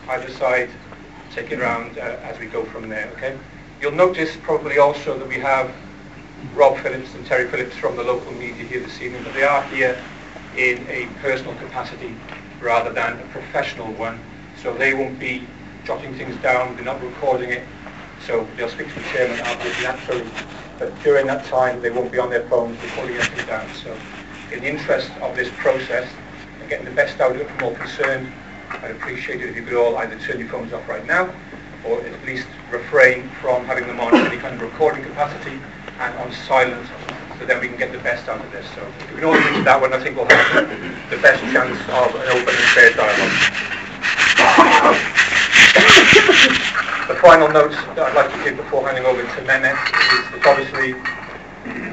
either side, take it around as we go from there, okay? You'll notice probably also that we have Rob Phillips and Terry Phillips from the local media here this evening, but they are here in a personal capacity rather than a professional one, so they won't be jotting things down, they're not recording it, so they'll speak to the chairman afterwards naturally, but during that time they won't be on their phones recording anything down. So in the interest of this process and getting the best out of it from all concerned, I'd appreciate it if you could all either turn your phones off right now or at least refrain from having them on any kind of recording capacity and on silent, so then we can get the best out of this. So if we can all agree to that one, I think we'll have the best chance of an open and fair dialogue. The final note that I'd like to give before handing over to Mehmet is that obviously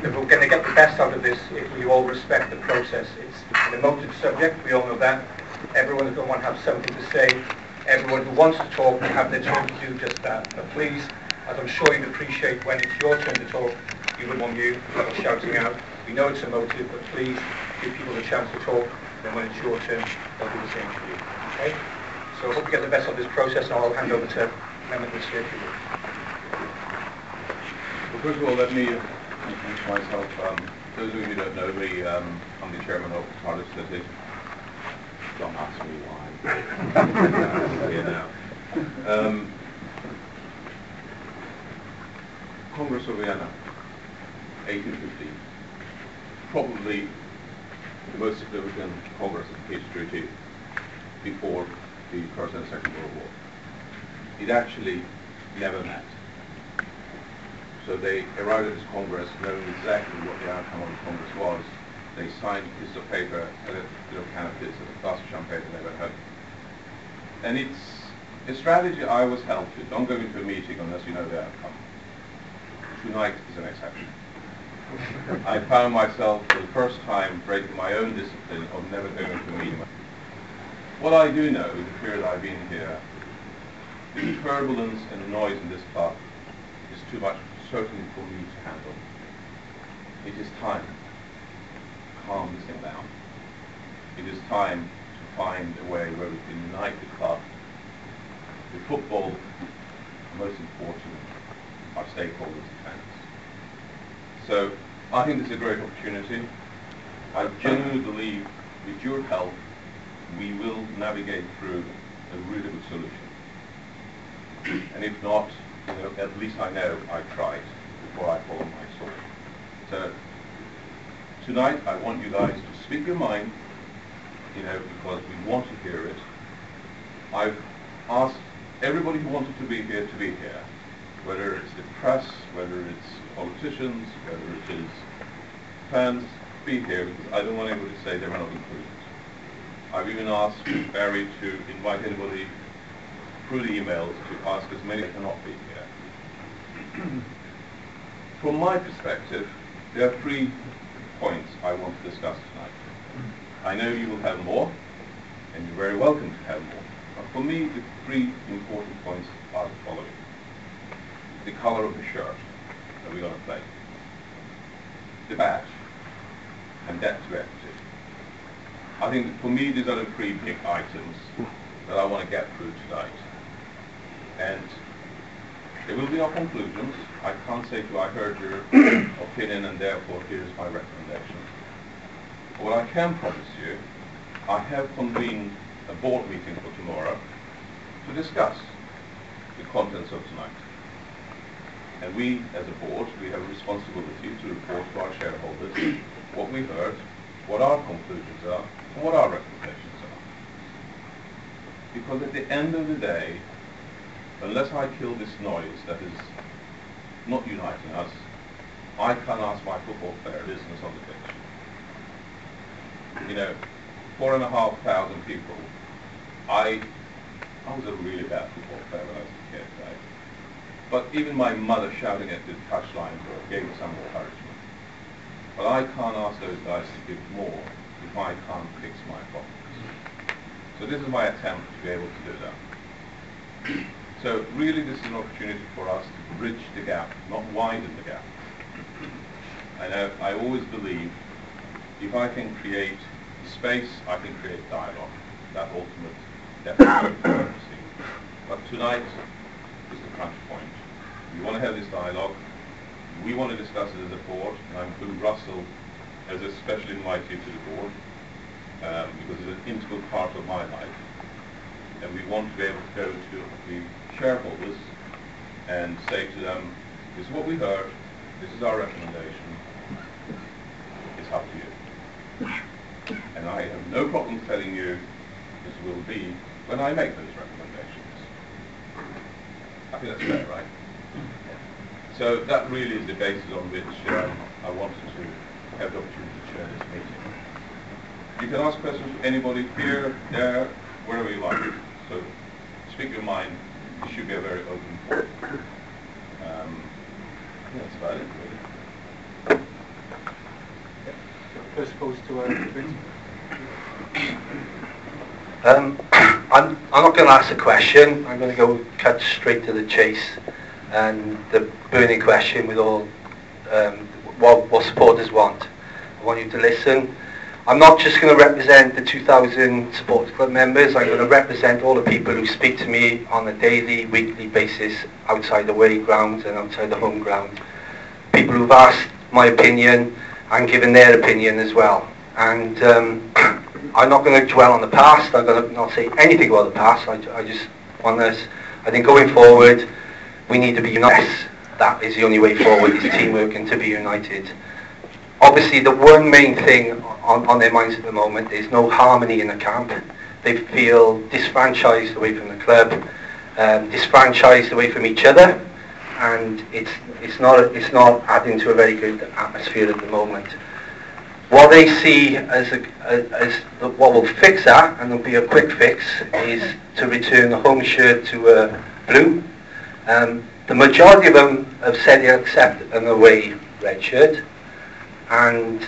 if we're going to get the best out of this, if we all respect the process. It's an emotive subject, we all know that. Everyone is going to want to have something to say. Everyone who wants to talk will have their turn to do just that. But please, as I'm sure you'd appreciate when it's your turn to talk, you wouldn't want you people shouting out. We know it's emotive, but please give people a chance to talk. Then when it's your turn, they'll do the same for you. Okay? So I hope you get the best of this process, and I'll hand over to Mehmet this year. Well, first of all, let me introduce myself. Those of you who don't know me, I'm the chairman of Cardiff City. Don't ask me why. I'm here now. Congress of Vienna, 1850. Probably the most significant Congress of peace treaty before the First and Second World War. It actually never met. So they arrived at this Congress knowing exactly what the outcome of the Congress was. They signed a piece of paper, had a little canopy, a glass of champagne, and they went home. And it's a strategy I was held to. Don't go into a meeting unless you know the outcome. Tonight is an exception. I found myself for the first time breaking my own discipline of never going into a meeting. What I do know in the period I've been here, the turbulence and the noise in this club is too much certainly for me to handle. It is time to calm this thing down. It is time to find a way where we can unite the club, the football, and most important, our stakeholders and fans. So I think this is a great opportunity. I genuinely believe with your help we will navigate through a really good solution. And if not, at least I know I tried before I follow my sword. So tonight I want you guys to speak your mind, because we want to hear it. I've asked everybody who wanted to be here, whether it's the press, whether it's politicians, whether it is fans, be here, because I don't want anybody to say they're not included. I've even asked Barry to invite anybody through the emails to ask as many as cannot be here. From my perspective, there are 3 points I want to discuss tonight. I know you will have more, and you're very welcome to have more. But for me, the 3 important points are the following. The color of the shirt that we're going to play, the badge, and debt to equity. I think for me these are the 3 big items that I want to get through tonight. And there will be no conclusions. I can't say to you, I heard your opinion and therefore here's my recommendation. What I can promise you, I have convened a board meeting for tomorrow to discuss the contents of tonight. And we, as a board, we have a responsibility to report to our shareholders what we heard, what our conclusions are, and what our recommendations are. Because at the end of the day, unless I kill this noise that is not uniting us, I can't ask my football player business on the pitch. 4,500 people. I was a really bad football player when I was a kid, right? But even my mother shouting at the touchline gave me some encouragement. But I can't ask those guys to give more if I can't fix my problems. So this is my attempt to be able to do that. So really this is an opportunity for us to bridge the gap, not widen the gap. I always believe if I can create space, I can create dialogue. That ultimate definitely. tonight is the crunch point. We want to have this dialogue. We want to discuss it as a board, and I include Russell as a special invitee to the board, because it's an integral part of my life. And we want to be able to go to the shareholders and say to them, this is what we heard, this is our recommendation, it's up to you. And I have no problem telling you this will be when I make those recommendations. I think that's fair, right? So that really is the basis on which I wanted to have the opportunity to chair this meeting. You can ask questions to anybody here, there, wherever you like. So speak your mind. It should be a very open forum. That's about it, really. First goes to I'm not going to ask a question. I'm going to go cut straight to the chase, and the burning question with all what supporters want. I want you to listen. I'm not just going to represent the 2,000 supporters club members. I'm going to represent all the people who speak to me on a daily, weekly basis outside the away ground and outside the home ground. People who've asked my opinion and given their opinion as well. And I'm not going to dwell on the past. I'm going to not say anything about the past. I just want us, I think going forward, we need to be united. That is the only way forward, is teamwork and to be united. Obviously, the one main thing on their minds at the moment is no harmony in the camp. They feel disfranchised away from the club, disfranchised away from each other, and it's not adding to a very good atmosphere at the moment. What they see as what will fix that, and there'll be a quick fix, is to return the home shirt to blue. The majority of them have said they accept an away red shirt, and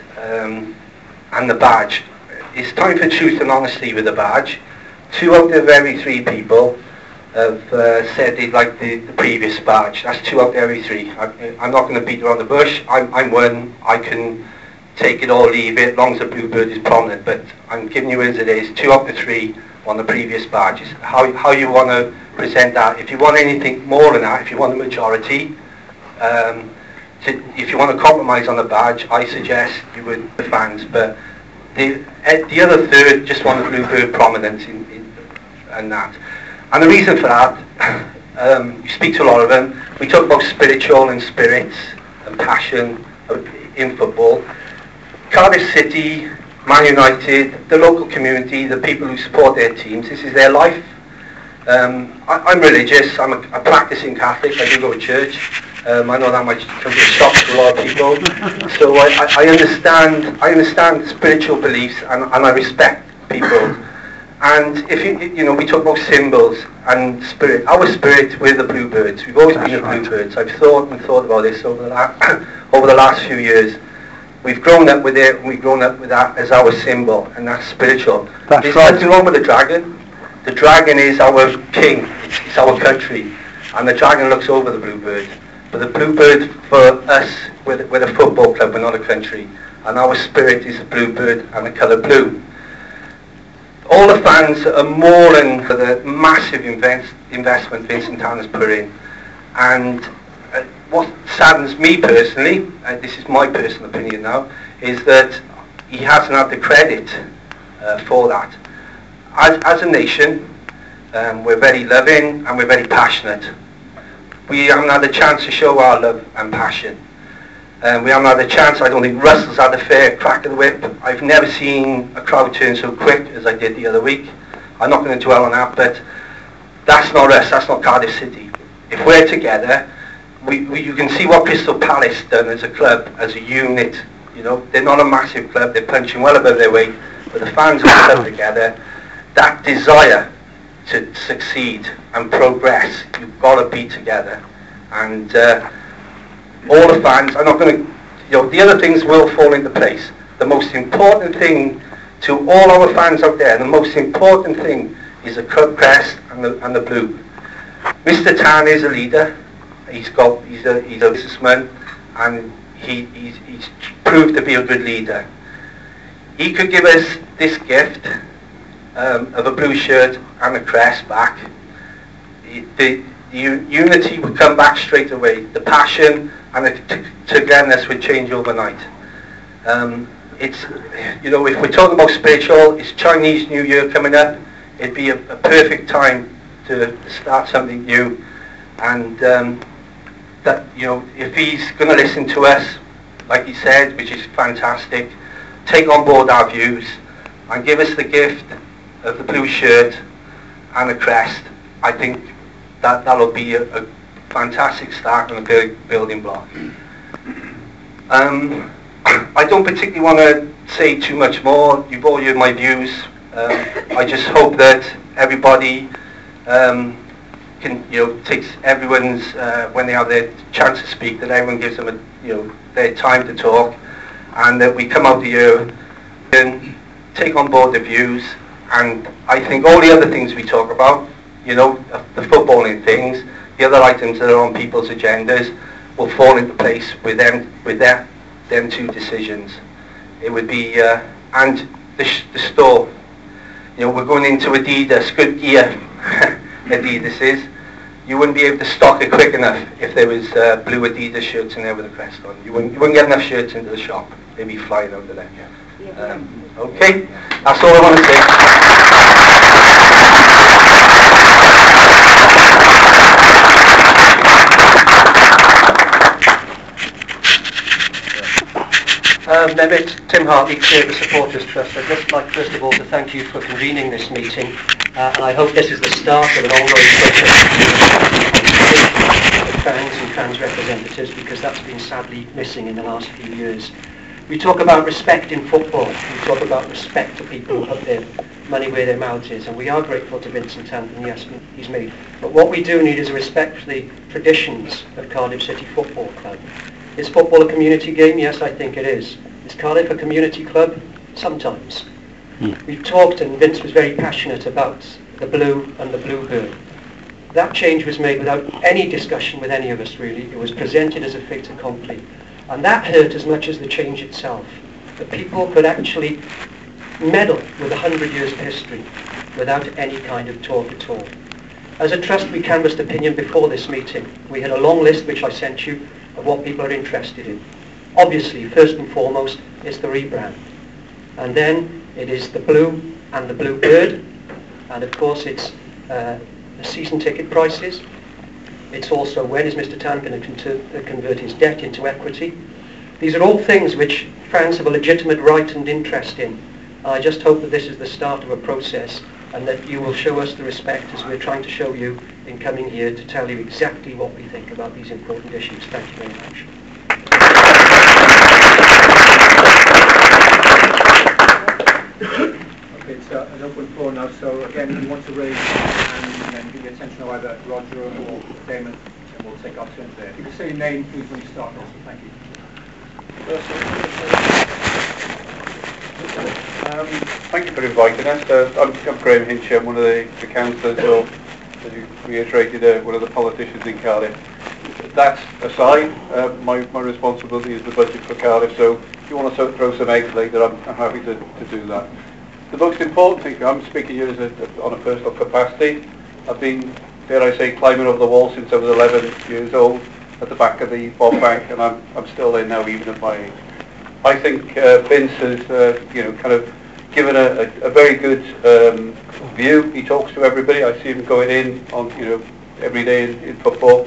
the badge. It's time for truth and honesty with the badge. 2 out of every 3 people have said they'd like the previous badge. That's 2 out of every 3. I'm not going to beat around the bush. I'm one. I can take it or leave it, as long as the bluebird is prominent. But I'm giving you as it is. 2 out of 3 on the previous badges. How you want to present that? If you want anything more than that, if you want a majority, if you want to compromise on the badge, I suggest you would the fans. But the other third just want the bluebird prominence in that. And the reason for that, you speak to a lot of them. We talk about spiritual and spirits and passion in football. Cardiff City, Man United, the local community, the people who support their teams, this is their life. I'm religious. I'm a practicing Catholic. I do go to church. I know that might be a shock to a lot of people. So I understand spiritual beliefs, and I respect people. And if you know, we talk about symbols and spirit. Our spirit, we're the bluebirds. We've always been the bluebirds. I've thought about this over the last few years. We've grown up with it, and we've grown up with that as our symbol, and that's spiritual. There's nothing wrong with the dragon. The dragon is our king. It's our country, and the dragon looks over the bluebird. But the bluebird, for us, we're a football club, we're not a country, and our spirit is the bluebird and the colour blue. All the fans are mourning for the massive investment Vincent Tan has put in, and what saddens me personally, and this is my personal opinion now, is that he hasn't had the credit for that. As a nation, we're very loving and we're very passionate. We haven't had a chance to show our love and passion. We haven't had a chance. I don't think Russell's had a fair crack of the whip. I've never seen a crowd turn so quick as I did the other week. I'm not going to dwell on that, but that's not us. That's not Cardiff City. If we're together, you can see what Crystal Palace done as a club, as a unit. You know, they're not a massive club. They're punching well above their weight, but the fans are club together. That desire to succeed and progress, you've got to be together. And all the fans, I'm not going to, you know, the other things will fall into place. The most important thing to all our fans out there, the most important thing is the club crest and the blue. Mr. Tan is a leader. He's a businessman, and he's proved to be a good leader. He could give us this gift of a blue shirt and a crest back. the unity would come back straight away. The passion and the togetherness would change overnight. It's, you know, if we're talking about spiritual, it's Chinese New Year coming up. It'd be a perfect time to start something new. And that, you know, if he's going to listen to us, like he said, which is fantastic, take on board our views and give us the gift of the blue shirt and the crest, I think that'll be a fantastic start and a big building block. I don't particularly want to say too much more. You've all heard my views. I just hope that everybody can, you know, takes everyone's when they have their chance to speak, that everyone gives them their time to talk, and that we come out here and take on board the views. And I think all the other things we talk about, you know, the footballing things, the other items that are on people's agendas, will fall into place with them two decisions. It would be and the store. You know, we're going into Adidas, good gear. Adidas is. You wouldn't be able to stock it quick enough if there was blue Adidas shirts in there with a crest on. You wouldn't get enough shirts into the shop. They'd be flying out of there. Okay, that's all I want to say. Mehmet, Tim Hartley, Chair of the Supporters Trust. I'd just like first of all to thank you for convening this meeting, and I hope this is the start of an ongoing process of fans and fans representatives, because that's been sadly missing in the last few years. We talk about respect in football. We talk about respect to people who put their money where their mouth is, and we are grateful to Vincent Tan for the investment he's made. But what we do need is a respect for the traditions of Cardiff City Football Club. Is football a community game? Yes, I think it is. Is Cardiff a community club? Sometimes. We've talked, and Vince was very passionate about the blue and the blue bird. That change was made without any discussion with any of us, really. It was presented as a fait accompli. And that hurt as much as the change itself. That people could actually meddle with 100 years of history without any kind of talk at all. As a trust, we canvassed opinion before this meeting. We had a long list, which I sent you, of what people are interested in. Obviously, first and foremost, it's the rebrand. And then it is the blue and the blue bird. And of course, it's the season ticket prices. It's also when is Mr. Tan going to convert his debt into equity. These are all things which fans have a legitimate right and interest in. I just hope that this is the start of a process, and that you will show us the respect as we're trying to show you in coming here to tell you exactly what we think about these important issues. Thank you very much. Okay, it's an open floor now, so again, if you want to raise your hand and then give your attention to either Roger or Damon, and we'll take our turns there. If you could say your name, please, when you start also. Thank you. Thank you for inviting us. I'm Graham Hinch. I'm one of the councillors, or as you reiterated, one of the politicians in Cardiff. That aside, my responsibility is the budget for Cardiff, so if you want to throw some eggs later, I'm happy to do that. The most important thing, I'm speaking here on a personal capacity. I've been, dare I say, climbing over the wall since I was 11 years old at the back of the Bob Bank, and I'm still there now, even at my age. I think Vince has, kind of given a very good view. He talks to everybody. I see him going in on, every day in football.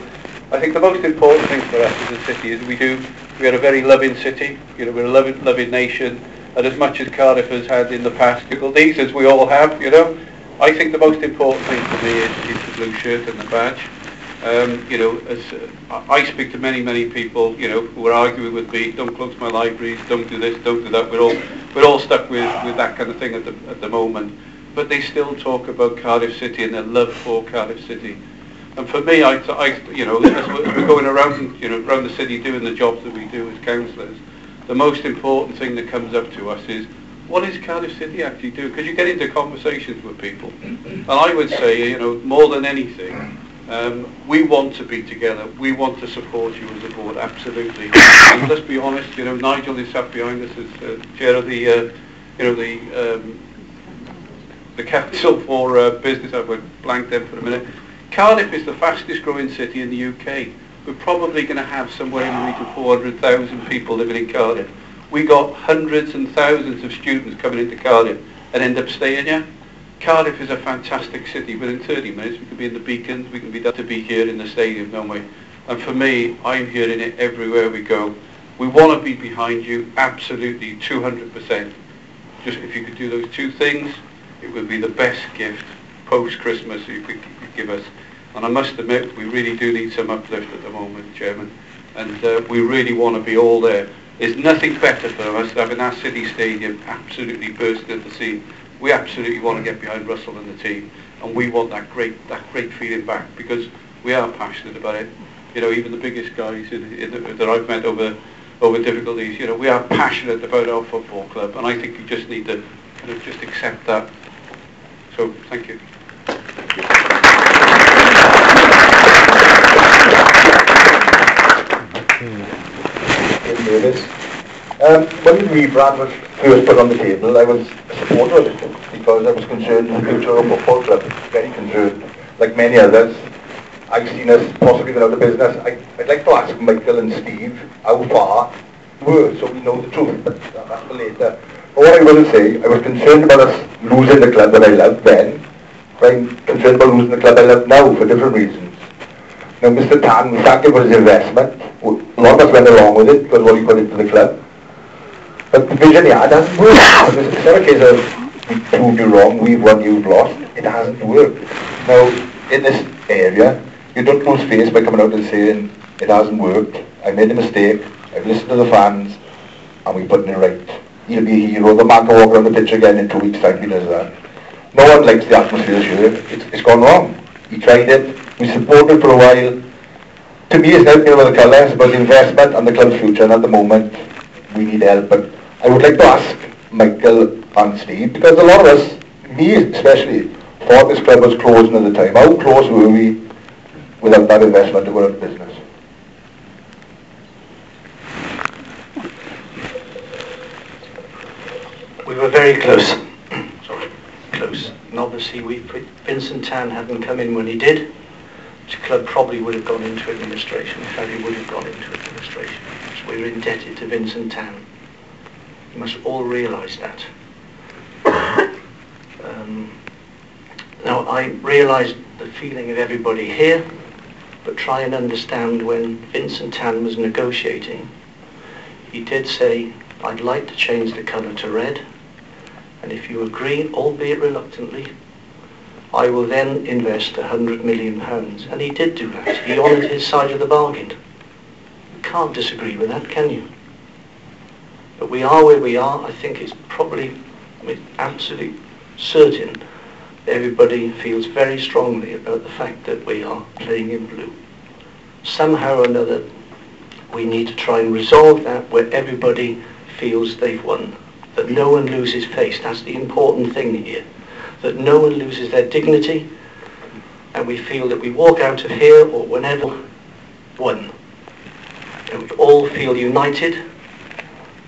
I think the most important thing for us as a city is we are a very loving city. We're a loving nation. And as much as Cardiff has had in the past difficulties, as we all have, I think the most important thing for me is the blue shirt and the badge. As I speak to many people, who are arguing with me, don't close my libraries, don't do this, don't do that. We're all stuck with that kind of thing at the moment. But they still talk about Cardiff City and their love for Cardiff City. And for me, as we're going around, around the city doing the jobs that we do as councillors, the most important thing that comes up to us is, what does Cardiff City actually do? Because you get into conversations with people, and I would say, more than anything, we want to be together. We want to support you as a board, absolutely. And let's be honest, Nigel is sat behind us as chair of the council for business. I went blank then for a minute. Cardiff is the fastest growing city in the UK. We're probably going to have somewhere in the region of 400,000 people living in Cardiff. We got hundreds and thousands of students coming into Cardiff and end up staying here. Cardiff is a fantastic city. Within 30 minutes we can be in the Beacons, we can be to be here in the stadium, don't we? And for me, I'm hearing it everywhere we go. We want to be behind you, absolutely, 200%. Just if you could do those two things, it would be the best gift post-Christmas you could give us. And I must admit, we really do need some uplift at the moment, Chairman. And we really want to be all there. There's nothing better for us than having our city stadium absolutely bursting at the seam. We absolutely want to get behind Russell and the team, and we want that great feeling back, because we are passionate about it. You know, even the biggest guys that I've met over difficulties, you know, we are passionate about our football club, and I think you just need to kind of just accept that. So, thank you. When the rebrand was first put on the table, I was a supporter of it because I was concerned with the future of football club. Very concerned. Like many others, I've seen us possibly going out of business. I'd like to ask Michael and Steve how far were, so we know the truth, but that's for later. But what I will say, I was concerned about us losing the club that I loved then, but I'm concerned about losing the club I love now for different reasons. Now, Mr. Tan, we thank him for his investment. A lot of us went along with it because of what he put into the club. But the vision he had hasn't worked. It's not a case of we proved you wrong, we've won, you've lost. It hasn't worked. Now, in this area, you don't lose face by coming out and saying it hasn't worked. I made a mistake. I've listened to the fans, and we put it right. He'll be a hero. The man can walk around the pitch again in 2 weeks' time. He does that. No one likes the atmosphere here. It's gone wrong. He tried it. We supported for a while. To me, it's not about the colour. It's about the investment and the club's future. And at the moment, we need help. But I would like to ask Michael and Steve, because a lot of us, me especially, thought this club was closing at the time. How close were we without that investment to go out of business? We were very close. Sorry, close. And obviously, Vincent Tan hadn't come in when he did, the club probably would have gone into administration. In fact, it would have gone into administration. So we're indebted to Vincent Tan. You must all realise that. Now, I realise the feeling of everybody here, but try and understand when Vincent Tan was negotiating, he did say, I'd like to change the colour to red, and if you agree, albeit reluctantly, I will then invest £100 million. And he did do that. He honoured his side of the bargain. You can't disagree with that, can you? But we are where we are. I think it's probably, absolutely certain, everybody feels very strongly about the fact that we are playing in blue. Somehow or another, we need to try and resolve that where everybody feels they've won. That no one loses face. That's the important thing here. That no one loses their dignity, and we feel that we walk out of here or whenever won. And we all feel united,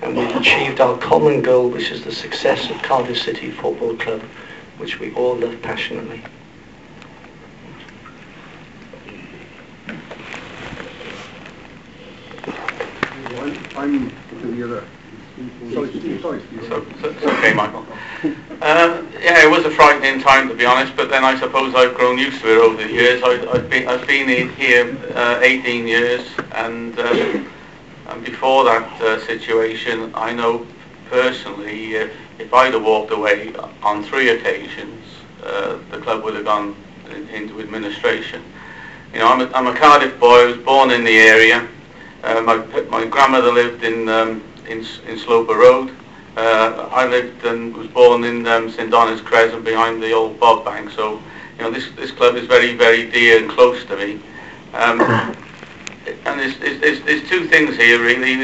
and we've achieved our common goal, which is the success of Cardiff City Football Club, which we all love passionately. I'm the other. Sorry. It's okay, Michael. Yeah, it was a frightening time, to be honest, but then I suppose I've grown used to it over the years. I've been here 18 years, and before that situation, I know personally, if I'd have walked away on 3 occasions, the club would have gone into administration. You know, I'm a Cardiff boy. I was born in the area. My grandmother lived in Sloper Road. I lived and was born in St Donna's Crescent behind the old bog bank. So, you know, this club is very, very dear and close to me. And there's 2 things here really.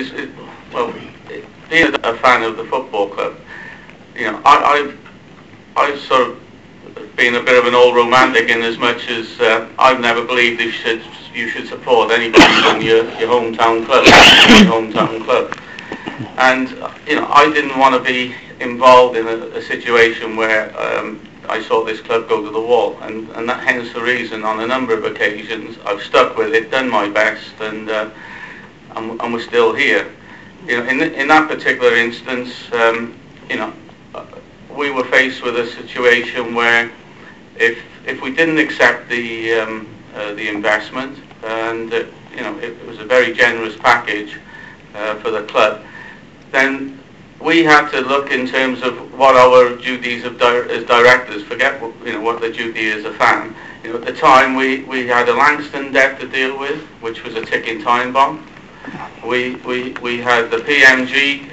Being a fan of the football club, you know, I've sort of been a bit of an old romantic in as much as I've never believed you should support anybody from your hometown club, my hometown club. And you know, I didn't want to be involved in a situation where I saw this club go to the wall, and that hence the reason on a number of occasions I've stuck with it, done my best, and we're still here. You know, in that particular instance, you know, we were faced with a situation where if we didn't accept the investment, and you know, it was a very generous package for the club, then we had to look in terms of what our duties as directors. Forget what the duty is as a fan. You know, at the time we had a Langston debt to deal with, which was a ticking time bomb. We had the PMG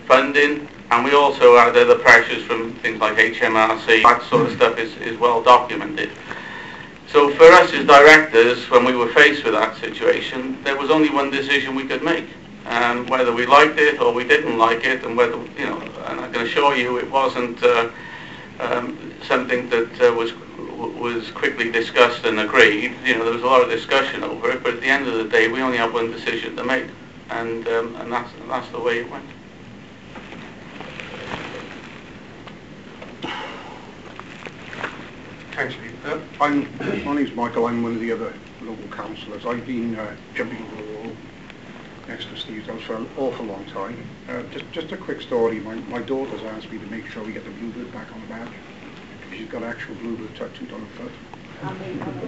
funding, and we also had other pressures from things like HMRC. That sort of stuff is well documented. So for us as directors, when we were faced with that situation, there was only one decision we could make. Whether we liked it or we didn't like it, and whether, you know, and I can assure you it wasn't something that was quickly discussed and agreed. You know, there was a lot of discussion over it, but at the end of the day, we only had one decision to make, and that's the way it went. Thanks, Steve. My name's Michael. I'm one of the other local councillors. I've been jumping over the wall next to Steve's house for an awful long time. Just a quick story. My daughter's asked me to make sure we get the bluebird back on the badge. She's got actual bluebird tattooed on her foot,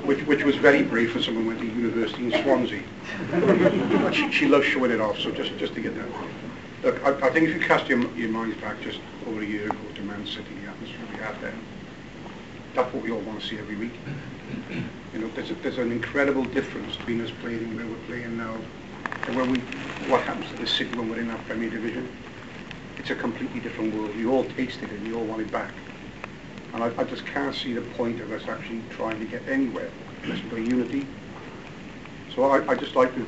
which was very brave for someone who went to university in Swansea. she loves showing it off, so just to get that. Look, I think if you cast your minds back just over a year ago to Man City, the atmosphere we had then, that's what we all want to see every week. You know, there's an incredible difference between us playing where we're playing now and what happens to the city when we're in our Premier Division. It's a completely different world. We all tasted it, we all want it back. And I just can't see the point of us actually trying to get anywhere unless we've got unity. So I'd just like to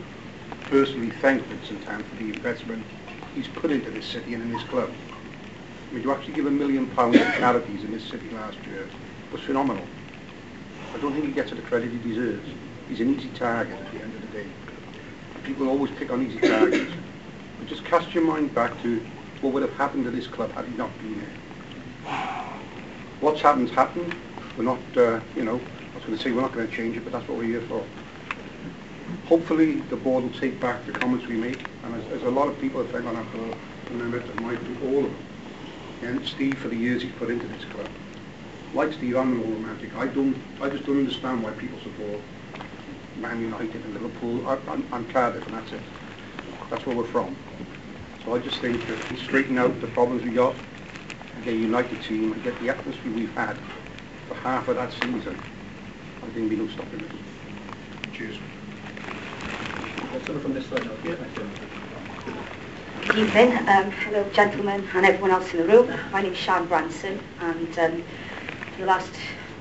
personally thank Vincent Tan for the investment he's put into this city and in this club. I mean, to actually give £1 million to charities in this city last year was phenomenal. I don't think he gets the credit he deserves. He's an easy target at the end of the day. People always pick on easy targets. But just cast your mind back to what would have happened to this club had he not been here. What's happened's happened. We're not, you know, I was going to say we're not going to change it, but that's what we're here for. Hopefully the board will take back the comments we make, and as a lot of people have said on our board, remember to mind to all of them. And Steve, for the years he's put into this club. Like Steve, I'm an old romantic. I just don't understand why people support Man United and Liverpool. I'm Cardiff, and that's it. That's where we're from. So I just think that we straighten out the problems we got, and get a united team, and get the atmosphere we've had for half of that season. I think we don't stop in this. Cheers. From this side. Yeah. Good evening, hello gentlemen and everyone else in the room. My name is Sian Branson, and for the last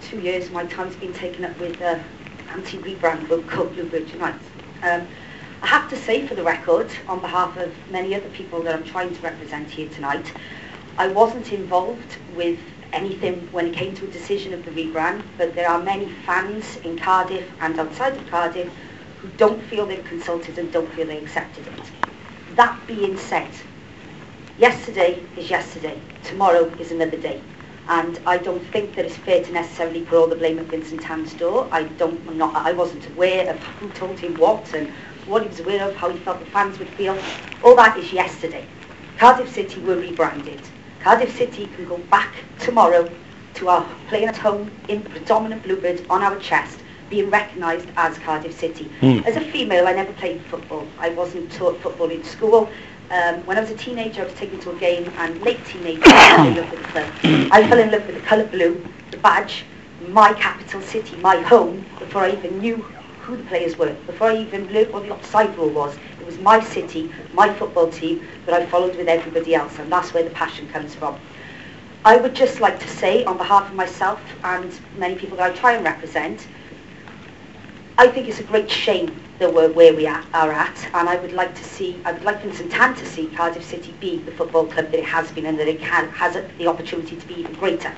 2 years my time's been taken up with anti-rebrand vote called Bluebird Unite. I have to say, for the record, on behalf of many other people that I'm trying to represent here tonight, I wasn't involved with anything when it came to a decision of the rebrand, but there are many fans in Cardiff and outside of Cardiff who don't feel they were consulted and don't feel they accepted it. That being said, yesterday is yesterday, tomorrow is another day, and I don't think that it's fair to necessarily put all the blame at Vincent Tan's door. I wasn't aware of who told him what and what he was aware of, how he felt the fans would feel. All that is yesterday. Cardiff City were rebranded. Cardiff City can go back tomorrow to our playing at home in the predominant bluebird on our chest, being recognised as Cardiff City. As a female, I never played football. I wasn't taught football in school. When I was a teenager, I was taken to a game, and late teenager, I fell in love with the club. I fell in love with the colour blue, the badge, my capital city, my home, before I even knew who the players were, before I even learned what the offside rule was. It was my city, my football team, that I followed with everybody else, and that's where the passion comes from. I would just like to say, on behalf of myself and many people that I try and represent, I think it's a great shame that we're where we are at, and I would like Vincent Tan to see Cardiff City be the football club that it has been, and that it has the opportunity to be even greater.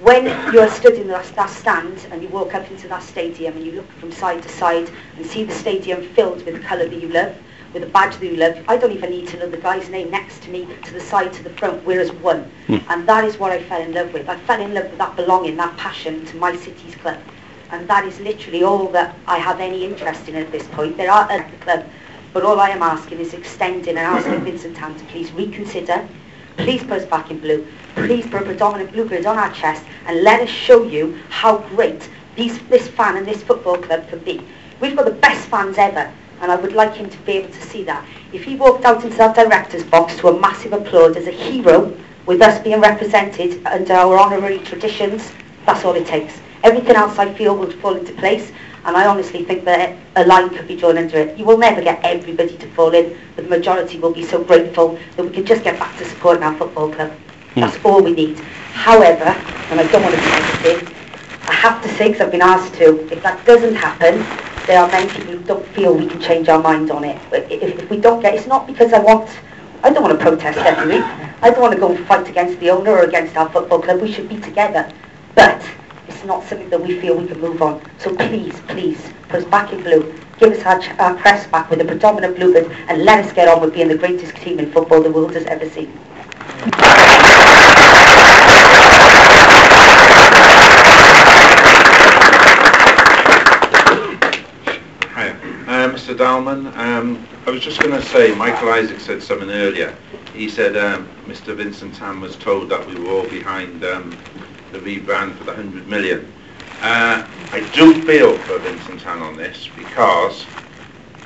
When you're stood in that stand and you walk up into that stadium and you look from side to side and see the stadium filled with the colour that you love, with a badge that you love. I don't even need to know the guy's name next to me, to the side, to the front, we're as one. And that is what I fell in love with. I fell in love with that belonging, that passion to my city's club. And that is literally all that I have any interest in at this point. There are at the club, but all I am asking is extending and asking Vincent Town to please reconsider, please put us back in blue, please put a predominant bluebird on our chest, and let us show you how great this fan and this football club can be. We've got the best fans ever, and I would like him to be able to see that. If he walked out into that director's box to a massive applause as a hero, with us being represented under our honorary traditions, that's all it takes. Everything else I feel will fall into place, and I honestly think that a line could be drawn under it. You will never get everybody to fall in, but the majority will be so grateful that we can just get back to supporting our football club. That's all we need. However, and I don't want to be negative, I have to say, because I've been asked to, if that doesn't happen, there are many people who don't feel we can change our mind on it. But if we don't get, it's not because I don't want to protest every week. I don't want to go and fight against the owner or against our football club. We should be together. But it's not something that we feel we can move on. So please, please, put us back in blue. Give us our press back with a predominant bluebird, and let us get on with being the greatest team in football the world has ever seen. Mr. Dalman, I was just going to say, Michael Isaac said something earlier. He said Mr. Vincent Tam was told that we were all behind the rebrand for the 100 million. I do feel for Vincent Tam on this, because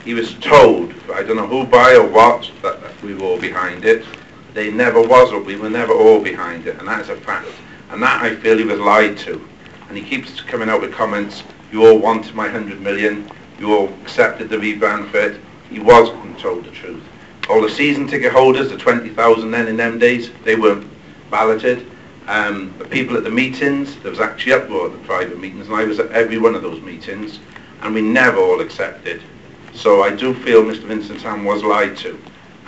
he was told, I don't know who by or what, that we were all behind it. They never was, or we were never all behind it, and that is a fact. And that I feel he was lied to. And he keeps coming out with comments, you all wanted my 100 million, you all accepted the rebrand for it. He wasn't told the truth. All the season ticket holders, the 20,000 then in them days, they weren't balloted. The people at the meetings, there was actually uproar at the private meetings, and I was at every one of those meetings, and we never all accepted. So I do feel Mr. Vincent Tam was lied to.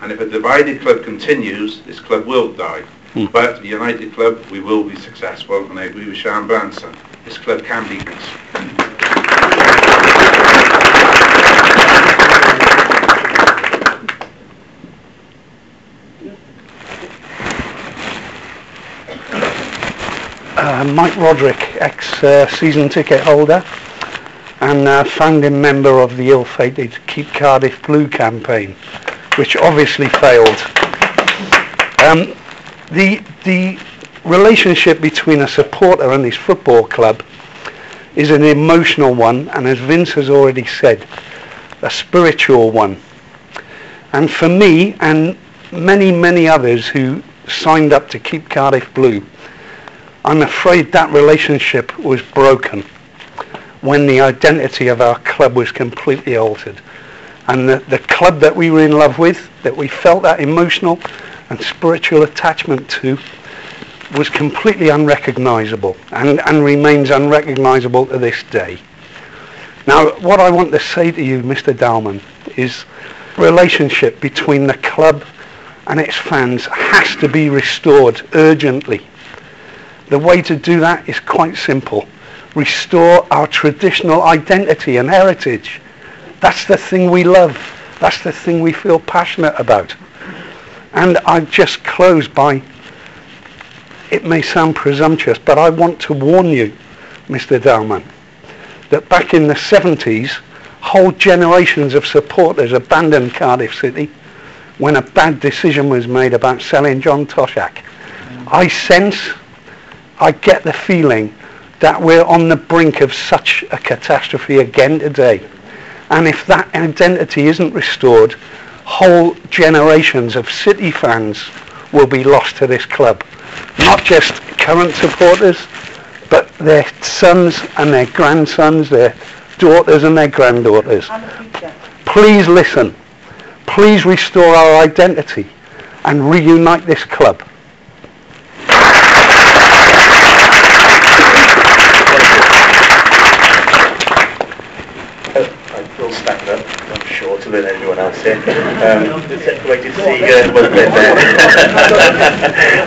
And if a divided club continues, this club will die. But the United Club, we will be successful, and I agree with Sian Branson. This club can be this. Mike Roderick, ex-season ticket holder and founding member of the ill-fated Keep Cardiff Blue campaign, which obviously failed. The relationship between a supporter and his football club is an emotional one, and as Vince has already said, a spiritual one. And for me and many others who signed up to Keep Cardiff Blue, I'm afraid that relationship was broken when the identity of our club was completely altered. And the club that we were in love with, that we felt that emotional and spiritual attachment to, was completely unrecognisable and remains unrecognisable to this day. Now, what I want to say to you, Mr. Dalman, is relationship between the club and its fans has to be restored urgently. The way to do that is quite simple. Restore our traditional identity and heritage. That's the thing we love. That's the thing we feel passionate about. And I've just closed by, it may sound presumptuous, but I want to warn you, Mr. Dalman, that back in the 70s, whole generations of supporters abandoned Cardiff City when a bad decision was made about selling John Toshak. I get the feeling that we're on the brink of such a catastrophe again today. And if that identity isn't restored, whole generations of City fans will be lost to this club. Not just current supporters, but their sons and their grandsons, their daughters and their granddaughters. Please listen. Please restore our identity and reunite this club. I will stand up. I'm shorter than anyone else here. Separated Seeger was there.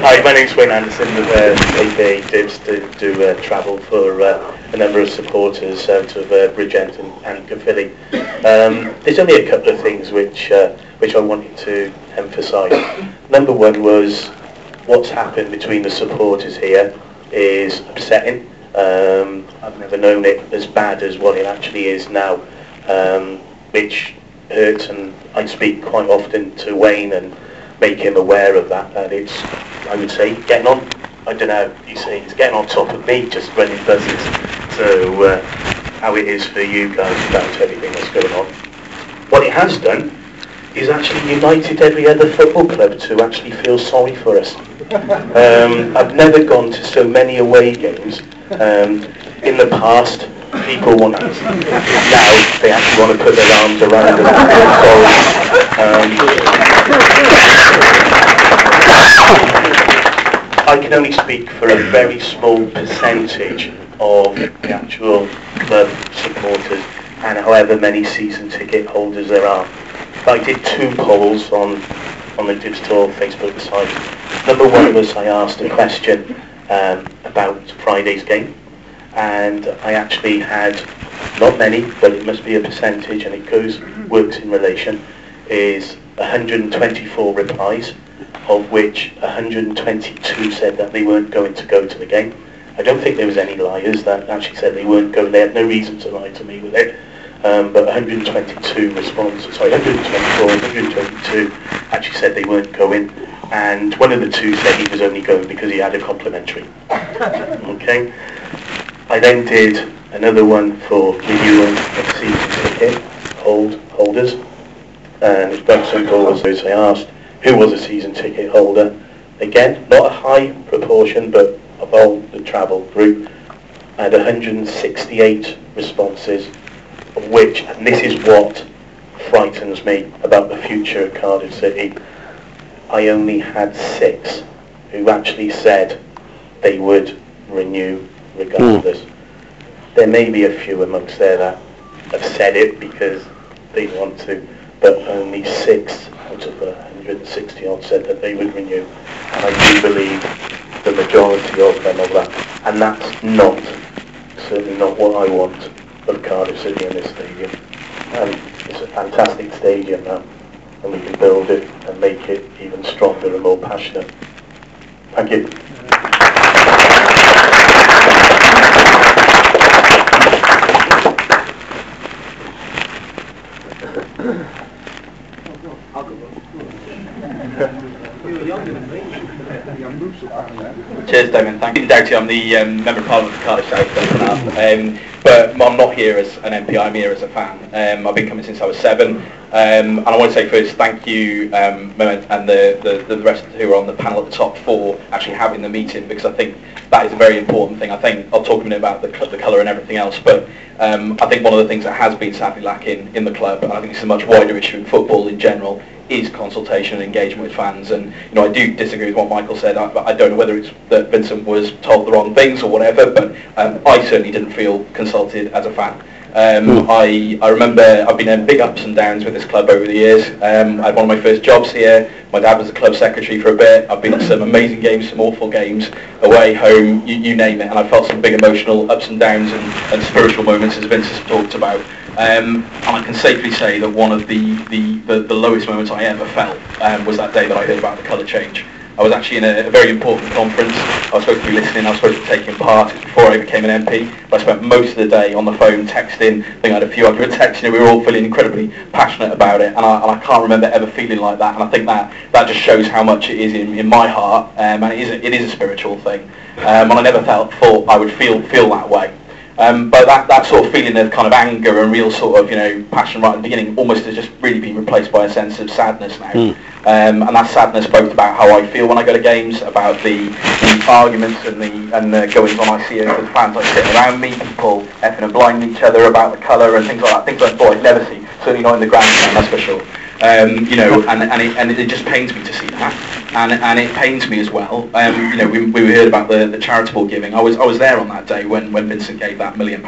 Hi, my name's Wayne Anderson with aka Dibs to do travel for a number of supporters out of Bridgend and Caerphilly. There's only a couple of things which I wanted to emphasise. Number one was what's happened between the supporters here is upsetting. I've never known it as bad as what it actually is now, which hurts, and I speak quite often to Wayne and make him aware of that it's, I would say, getting on, I don't know, you say he's getting on top of me just running buses, so how it is for you guys about everything that's going on. What it has done is actually united every other football club to actually feel sorry for us. I've never gone to so many away games. In the past, people want to, now they actually want to put their arms around us and feel sorry. I can only speak for a very small percentage of the actual club supporters and however many season ticket holders there are. I did 2 polls on the Dibs Tour Facebook site. Number one was I asked a question about Friday's game, and I actually had, not many, but it must be a percentage, and it works in relation, is 124 replies, of which 122 said that they weren't going to go to the game. I don't think there was any liars that actually said they weren't going. They had no reason to lie to me with it. But 122 responses, sorry, 124, 122 actually said they weren't going, and one of the 2 said he was only going because he had a complimentary. Okay. I then did another one for renewal of season ticket holders, and it's quite simple as I asked who was a season ticket holder. Again, not a high proportion, but of all the travel group, I had 168 responses, of which, and this is what frightens me about the future of Cardiff City, I only had 6 who actually said they would renew regardless. There may be a few amongst there that have said it because they want to, but only 6 out of 160 odd said that they would renew. And I do believe the majority of them of that. And that's certainly not what I want of Cardiff City in this stadium. And it's a fantastic stadium now, and we can build it and make it even stronger and more passionate. Thank you. Cheers, Damien. Thank you. Doughty, I'm the Member of Parliament for Cardiff South, but I'm not here as an MP, I'm here as a fan. I've been coming since I was 7, and I want to say first thank you, Mehmet, and the rest who are on the panel at the top for actually having the meeting, because I think that is a very important thing. I think I'll talk a minute about the colour and everything else, but I think one of the things that has been sadly lacking in the club, and I think it's a much wider issue in football in general, is consultation and engagement with fans. And I do disagree with what Michael said. I don't know whether it's that Vincent was told the wrong things or whatever, but I certainly didn't feel consulted as a fan. I remember I've been in big ups and downs with this club over the years. I had one of my first jobs here. My dad was the club secretary for a bit. I've been at some amazing games, some awful games, away, home, you name it, and I felt some big emotional ups and downs and spiritual moments, as Vince has talked about. And I can safely say that one of the lowest moments I ever felt was that day that I heard about the colour change. I was actually in a very important conference. I was supposed to be listening, I was supposed to be taking part. It was before I became an MP. But I spent most of the day on the phone texting. I think I had a few hundred texts. We were all feeling incredibly passionate about it. And I can't remember ever feeling like that. And I think that just shows how much it is in my heart. And it is a spiritual thing. And I never thought I would feel that way. But that sort of feeling of kind of anger and real sort of passion right at the beginning almost has just really been replaced by a sense of sadness now. And that sadness both about how I feel when I go to games, about the arguments and the goings on I see with fans like sitting around me, people effing and blinding each other about the colour and things like that. Things I thought I'd never see, certainly not in the grandstand, that's for sure. And it just pains me to see that, and it pains me as well. We heard about the charitable giving. I was there on that day when Vincent gave that £1 million.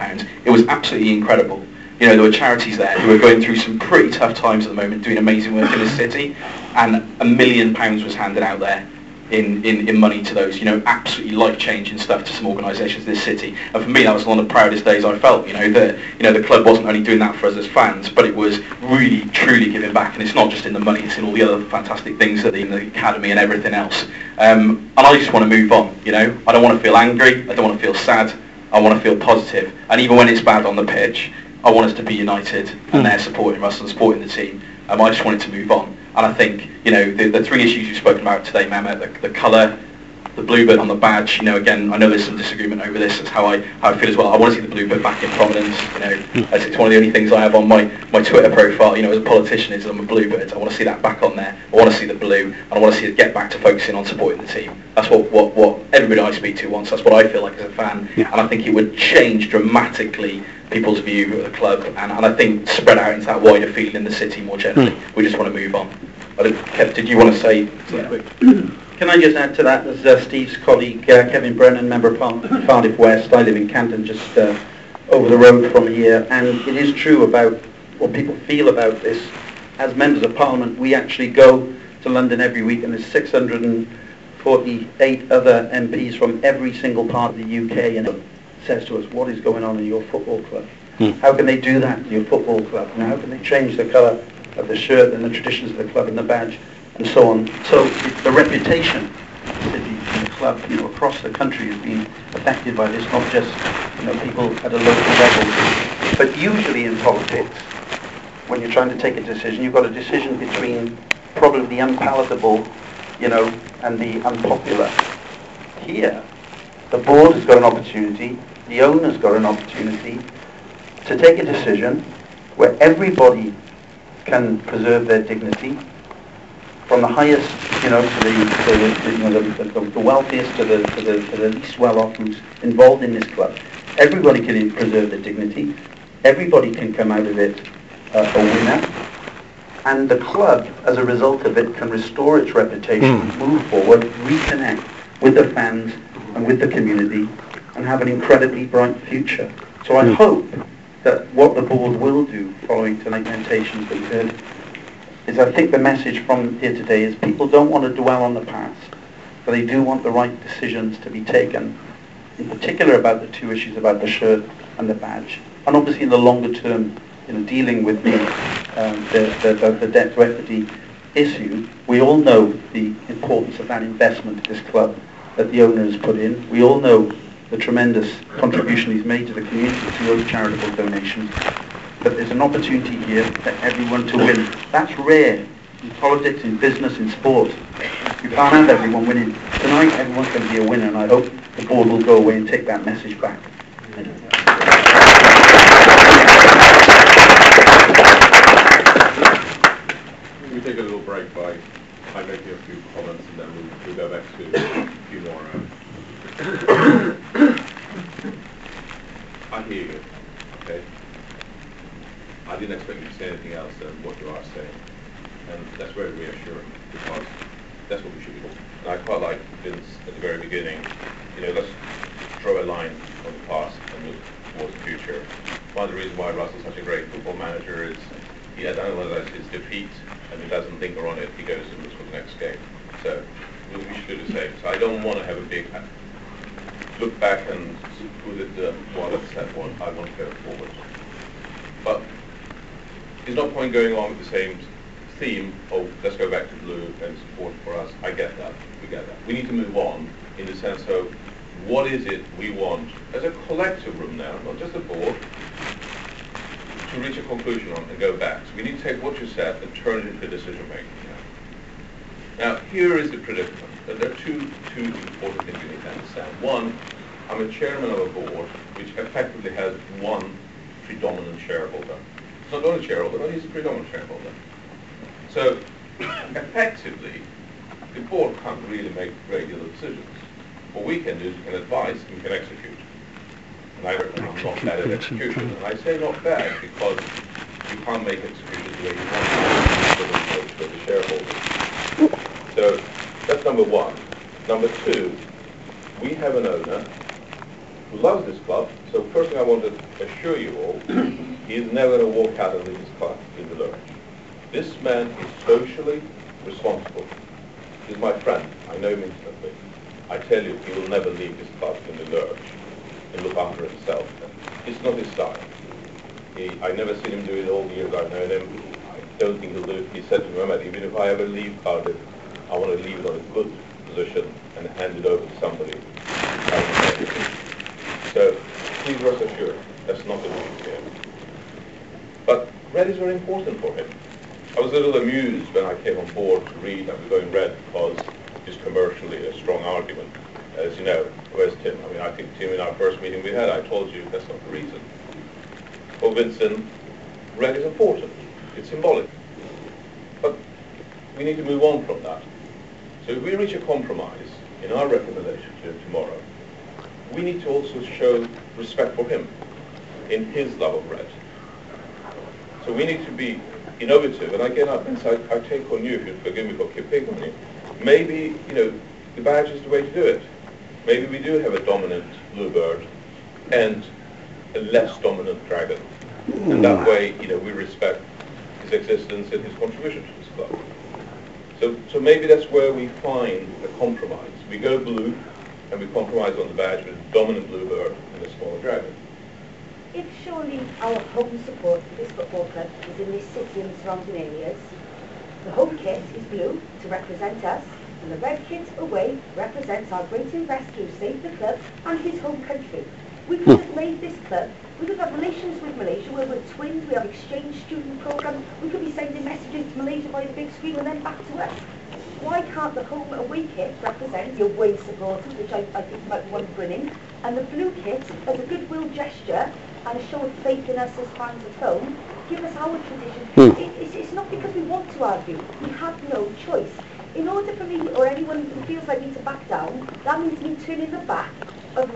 It was absolutely incredible. You know, there were charities there who are going through some pretty tough times at the moment, doing amazing work in this city, and £1 million was handed out there in money to those, you know, absolutely life-changing stuff to some organisations in this city. And for me, that was one of the proudest days I felt, you know, that, you know, the club wasn't only doing that for us as fans, but it was really, truly giving back. And it's not just in the money, it's in all the other fantastic things that in the academy and everything else. And I just want to move on, you know. I don't want to feel angry, I don't want to feel sad, I want to feel positive. And even when it's bad on the pitch, I want us to be united and they're supporting us and supporting the team. I just wanted to move on. And I think, you know, the three issues you've spoken about today, Mehmet, the colour, the bluebird on the badge, you know, again, I know there's some disagreement over this, that's how I feel as well. I want to see the bluebird back in prominence, you know. It's one of the only things I have on my Twitter profile, you know, as a politician, is I'm a bluebird. I want to see that back on there. I want to see the blue, and I want to see it get back to focusing on supporting the team. That's what everybody I speak to wants. That's what I feel like as a fan. Yeah. And I think it would change dramatically people's view of the club, and I think spread out into that wider feeling in the city more generally. We just want to move on. Kev, did you want to say something? Can I just add to that, as Steve's colleague Kevin Brennan, Member of Cardiff West, I live in Canton, just over the road from here, and it is true about what people feel about this. As members of Parliament, we actually go to London every week, and there's 648 other MPs from every single part of the UK, and it says to us, what is going on in your football club? How can they do that to your football club? And how can they change the colour of the shirt and the traditions of the club and the badge and so on? So the reputation of the city and the club, you know, across the country has been affected by this, not just, you know, people at a local level. But usually in politics, when you're trying to take a decision, you've got a decision between probably the unpalatable, you know, and the unpopular. Here, the board has got an opportunity, the owner's got an opportunity to take a decision where everybody can preserve their dignity, from the highest, you know, to the wealthiest to the least well-off who's involved in this club. Everybody can preserve their dignity. Everybody can come out of it a winner. And the club, as a result of it, can restore its reputation, move forward, reconnect with the fans and with the community, and have an incredibly bright future. So I hope that what the board will do following tonight's presentations that we heard is, I think the message from here today is people don't want to dwell on the past, but they do want the right decisions to be taken, in particular about the two issues about the shirt and the badge. And obviously in the longer term, you know, dealing with the debt to equity issue, we all know the importance of that investment to this club that the owner has put in. We all know the tremendous contribution he's made to the community through those charitable donations. But there's an opportunity here for everyone to win. That's rare in politics, in business, in sport. You can't have everyone winning. Tonight, everyone's going to be a winner, and I hope the board will go away and take that message back. Thank you. We take a little break by making a few comments, and then we'll go back to a few more. I hear you, okay? I didn't expect you to say anything else than what you are saying. And that's very reassuring, because that's what we should be doing. And I quite like Vince at the very beginning, you know, let's draw a line on the past and look towards the future. One of the reasons why Russell's such a great football manager is he analyzes his defeat and he doesn't linger on it, he goes and looks for the next game. So we should do the same. So I don't want to have a big look back and put it well, that's that one. I want to go forward. But there's no point going on with the same theme of let's go back to blue and support for us. I get that. We get that. We need to move on in the sense of what is it we want as a collective room now, not just a board, to reach a conclusion on and go back. So we need to take what you said and turn it into decision making. Now here is the predicament. There are two important things you need to understand. One, I'm a chairman of a board which effectively has one predominant shareholder. It's not only a shareholder, but he's a predominant shareholder. So effectively, the board can't really make regular decisions. What we can do is we can advise and we can execute. And I reckon I'm not bad at execution. And I say not bad because you can't make execution the way you want to with the shareholders. So that's number one. Number two, we have an owner who loves this club. So first thing I want to assure you all He's never going to walk out and leave his class in the lurch. This man is socially responsible. He's my friend. I know him intimately. I tell you, he will never leave his class in the lurch and look after himself. It's not his style. I never seen him do it all the years I've known him. I don't think he'll do it. He said to me, Mehmet, even if I ever leave Cardiff, I want to leave it on a good position and hand it over to somebody. So please rest assured, that's not the issue here. But red is very important for him. I was a little amused when I came on board to read that we're going red because it's commercially a strong argument. As you know, where's Tim? I mean, I think Tim, in our first meeting we had, I told you that's not the reason. For Vincent, red is important. It's symbolic. But we need to move on from that. So if we reach a compromise in our recommendation to him tomorrow, we need to also show respect for him in his love of red. So we need to be innovative. And again, I take on you, if you'd forgive me for picking on you, maybe, the badge is the way to do it. Maybe we do have a dominant bluebird and a less dominant dragon. And that way, we respect his existence and his contribution to this club. So maybe that's where we find a compromise. We go blue and we compromise on the badge with a dominant bluebird and a smaller dragon. If surely our home support for this football club is in this city and the surrounding areas, the home kit is blue to represent us, and the red kit away represents our great investor who saved the club and his home country. We could have made this club, we could have relations with Malaysia where we're twins, we have exchange student programs, we could be sending messages to Malaysia by the big screen and then back to us. Why can't the home away kit represent the away supporters, which I think might be one brilliant, and the blue kit as a goodwill gesture and a show of faith in us as fans at home, give us our tradition. It's not because we want to argue, we have no choice. In order for me, or anyone who feels like me to back down, that means me turning the back of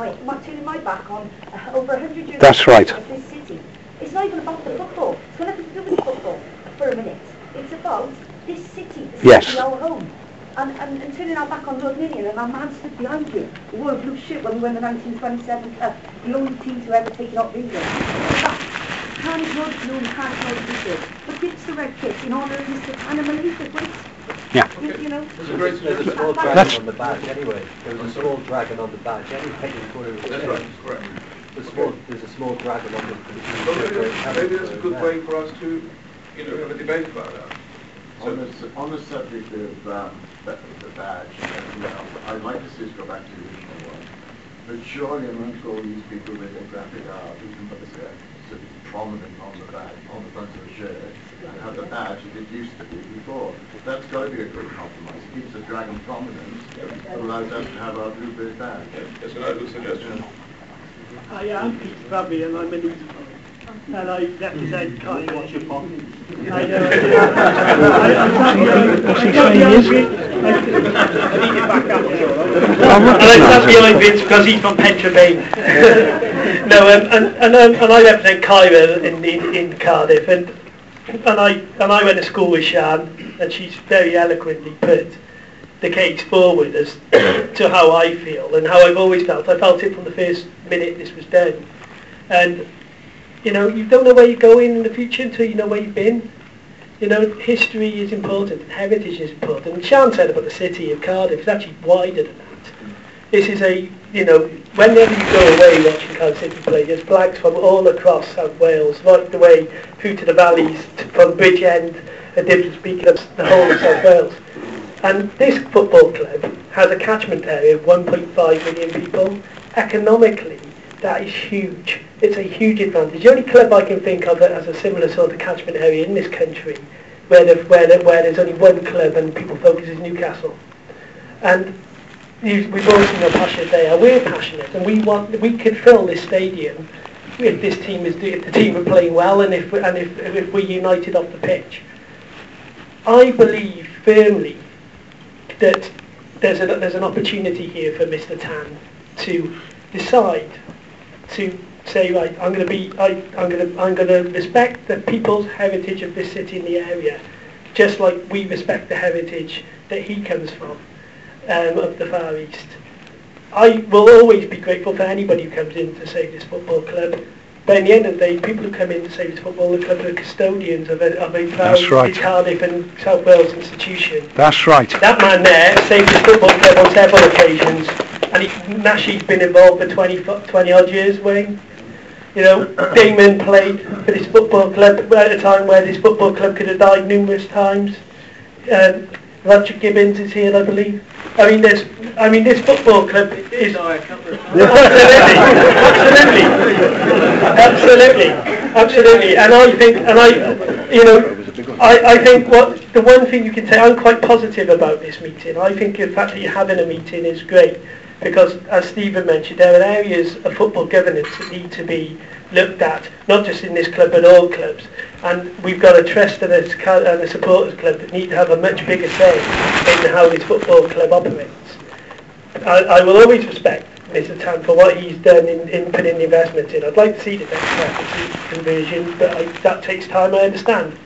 turning my back on over 100 years That's right. of this city. It's not even about the football. It's got nothing to do with football for a minute. It's about this city, our home. And turning our back on Lord Million, and our man stood behind you. We wore a blue shirt when we won the 1927 Cup, the only team to ever take it off England. Can't ignore the blue and can't ignore the blue. But give us the red kit in honour of Mr. Tanner Malaysia, please. Yeah. There's a small dragon on the badge anyway. There's a small dragon on the badge anyway. That's right, correct. There's a small dragon on the maybe that's a good way for us to, have a debate about that. On the subject of the badge and everything else, I'd like to see us go back to the original one. But surely amongst all these people with their graphic art, we can put this prominent on the badge, on the front of the shirt, and have the badge as it used to be before. That's got to be a good compromise. It keeps the dragon prominent, but allows us to have our bluebird badge. That's a good suggestion. I am Peter Bradley and I'm an East and I represent Cardiff. What's your pocket? I stand behind Vince because he's from Pentramain. And I represent Kyra in Cardiff, and I went to school with Shan, and she's very eloquently put the case forward as to how I feel and how I've always felt. I felt it from the first minute this was done, and you don't know where you're going in the future until you know where you've been. History is important, and heritage is important. And Shan said about the city of Cardiff, it's actually wider than that. This is whenever you go away watching Cardiff City play, there's flags from all across South Wales, right the way through to the valleys, from Bridgend, and different speaking of the whole of South Wales. And this football club has a catchment area of 1.5 million people. Economically, that is huge. It's a huge advantage. The only club I can think of that has a similar sort of catchment area in this country, where there's only one club and people focus, is Newcastle. And we've all seen how passionate they are. We're passionate, and we could fill this stadium if the team are playing well, and if we're united off the pitch. I believe firmly that there's an opportunity here for Mr. Tan to decide to say, right, I'm going to respect the people's heritage of this city in the area, just like we respect the heritage that he comes from, of the Far East. I will always be grateful for anybody who comes in to save this football club, But in the end of the day, people who come in to Savers Football Club are custodians of a proud right. Cardiff and South Wales institution. That's right. That man there saved his football club on several occasions, and Nashi's been involved for 20 odd years, Wayne. You know, Damon played for this football club at a time where this football club could have died numerous times. Roger Gibbons is here, I believe. This football club is absolutely. And I think what the one thing you can say, I'm quite positive about this meeting. I think the fact that you're having a meeting is great, because as Stephen mentioned, there are areas of football governance that need to be looked at, not just in this club but all clubs. And we've got a trust and a supporters club that need to have a much bigger say in how this football club operates. I will always respect Mr. Tan for what he's done in putting the investment in. I'd like to see the next capacity conversion, but that takes time, I understand.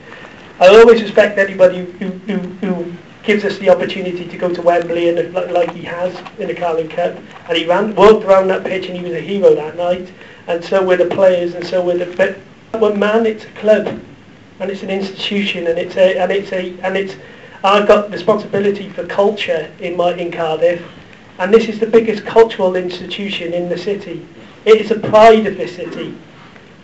I always respect anybody who gives us the opportunity to go to Wembley, and like he has in the Carling Cup, and he walked around that pitch and he was a hero that night, and so were the players, and so were the. But one man, it's a club, and it's an institution, and I've got responsibility for culture in Cardiff, and this is the biggest cultural institution in the city. It is a pride of the city.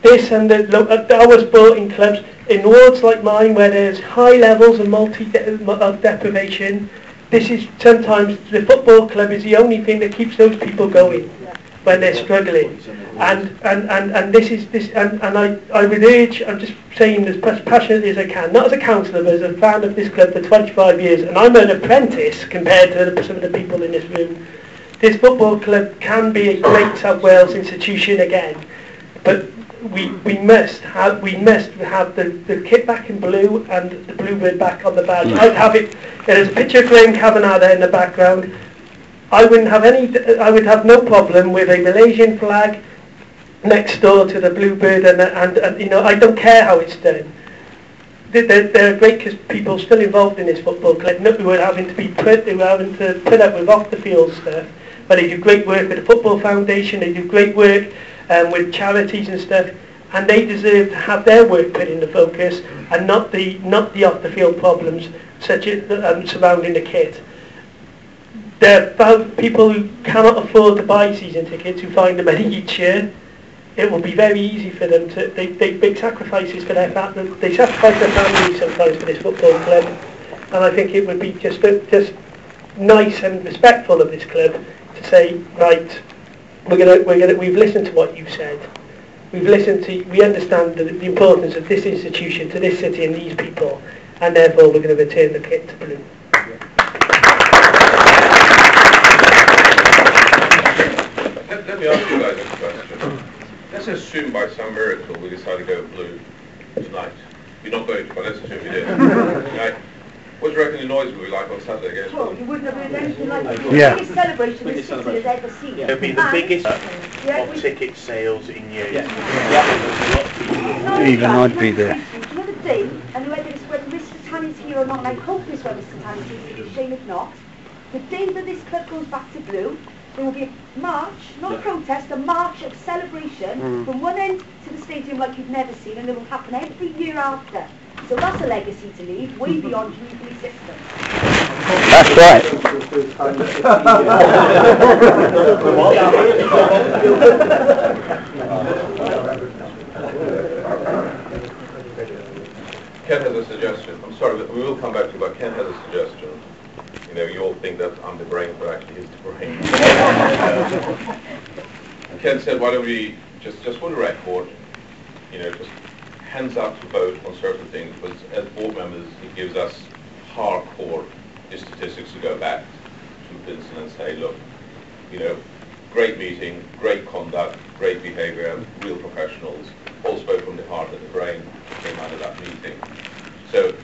This and I was brought in clubs in wards like mine where there's high levels of deprivation. This is sometimes the football club is the only thing that keeps those people going when they're struggling. And I would urge, I'm just saying as passionately as I can, not as a councillor but as a fan of this club for 25 years, and I'm an apprentice compared to some of the people in this room. This football club can be a great South Wales institution again, but we must have the kit back in blue and the bluebird back on the badge. I'd have it. There's a picture of Graham Kavanagh there in the background. I would have no problem with a Malaysian flag next door to the bluebird, and I don't care how it's done. There are great people still involved in this football club who are having to put up with off the field stuff, but they do great work with the Football Foundation. They do great work with charities and stuff, and they deserve to have their work put in the focus, and not the off the field problems such as surrounding the kit. There are people who cannot afford to buy season tickets who find the money each year. It will be very easy for them to. They make sacrifices for their family. They sacrifice their families sometimes for this football club, and I think it would be just nice and respectful of this club to say, right, we've listened to what you've said. We understand the importance of this institution to this city and these people, and therefore we're going to return the kit to blue. Let me ask you guys a question. Let's assume by some miracle we decide to go blue tonight. You're not going to, but let's assume we did. Right? What do you reckon the noise will be like on Saturday against Fulham? You wouldn't have heard anything like it. Yeah. The biggest celebration this city has ever seen. It'll be the biggest of ticket sales in years. Even I'd be there. The other day, and whether Mr. Tan is here or not, and I hope this when Mr. Tan is here, it's a shame if not, the day that this club goes back to blue, there will be a march, not a protest, a march of celebration from one end to the stadium like you've never seen, and it will happen every year after. So that's a legacy to leave, way beyond community existence. That's right. Ken has a suggestion. I'm sorry, but we will come back to you, but Ken has a suggestion. You all think that I'm the brain, but actually he's the brain. Ken said, why don't we, just for the record, just hands up to vote on certain things, because as board members, it gives us hardcore statistics to go back to Vincent and say, look, great meeting, great conduct, great behaviour, real professionals, all spoke from the heart and the brain came out of that meeting. So,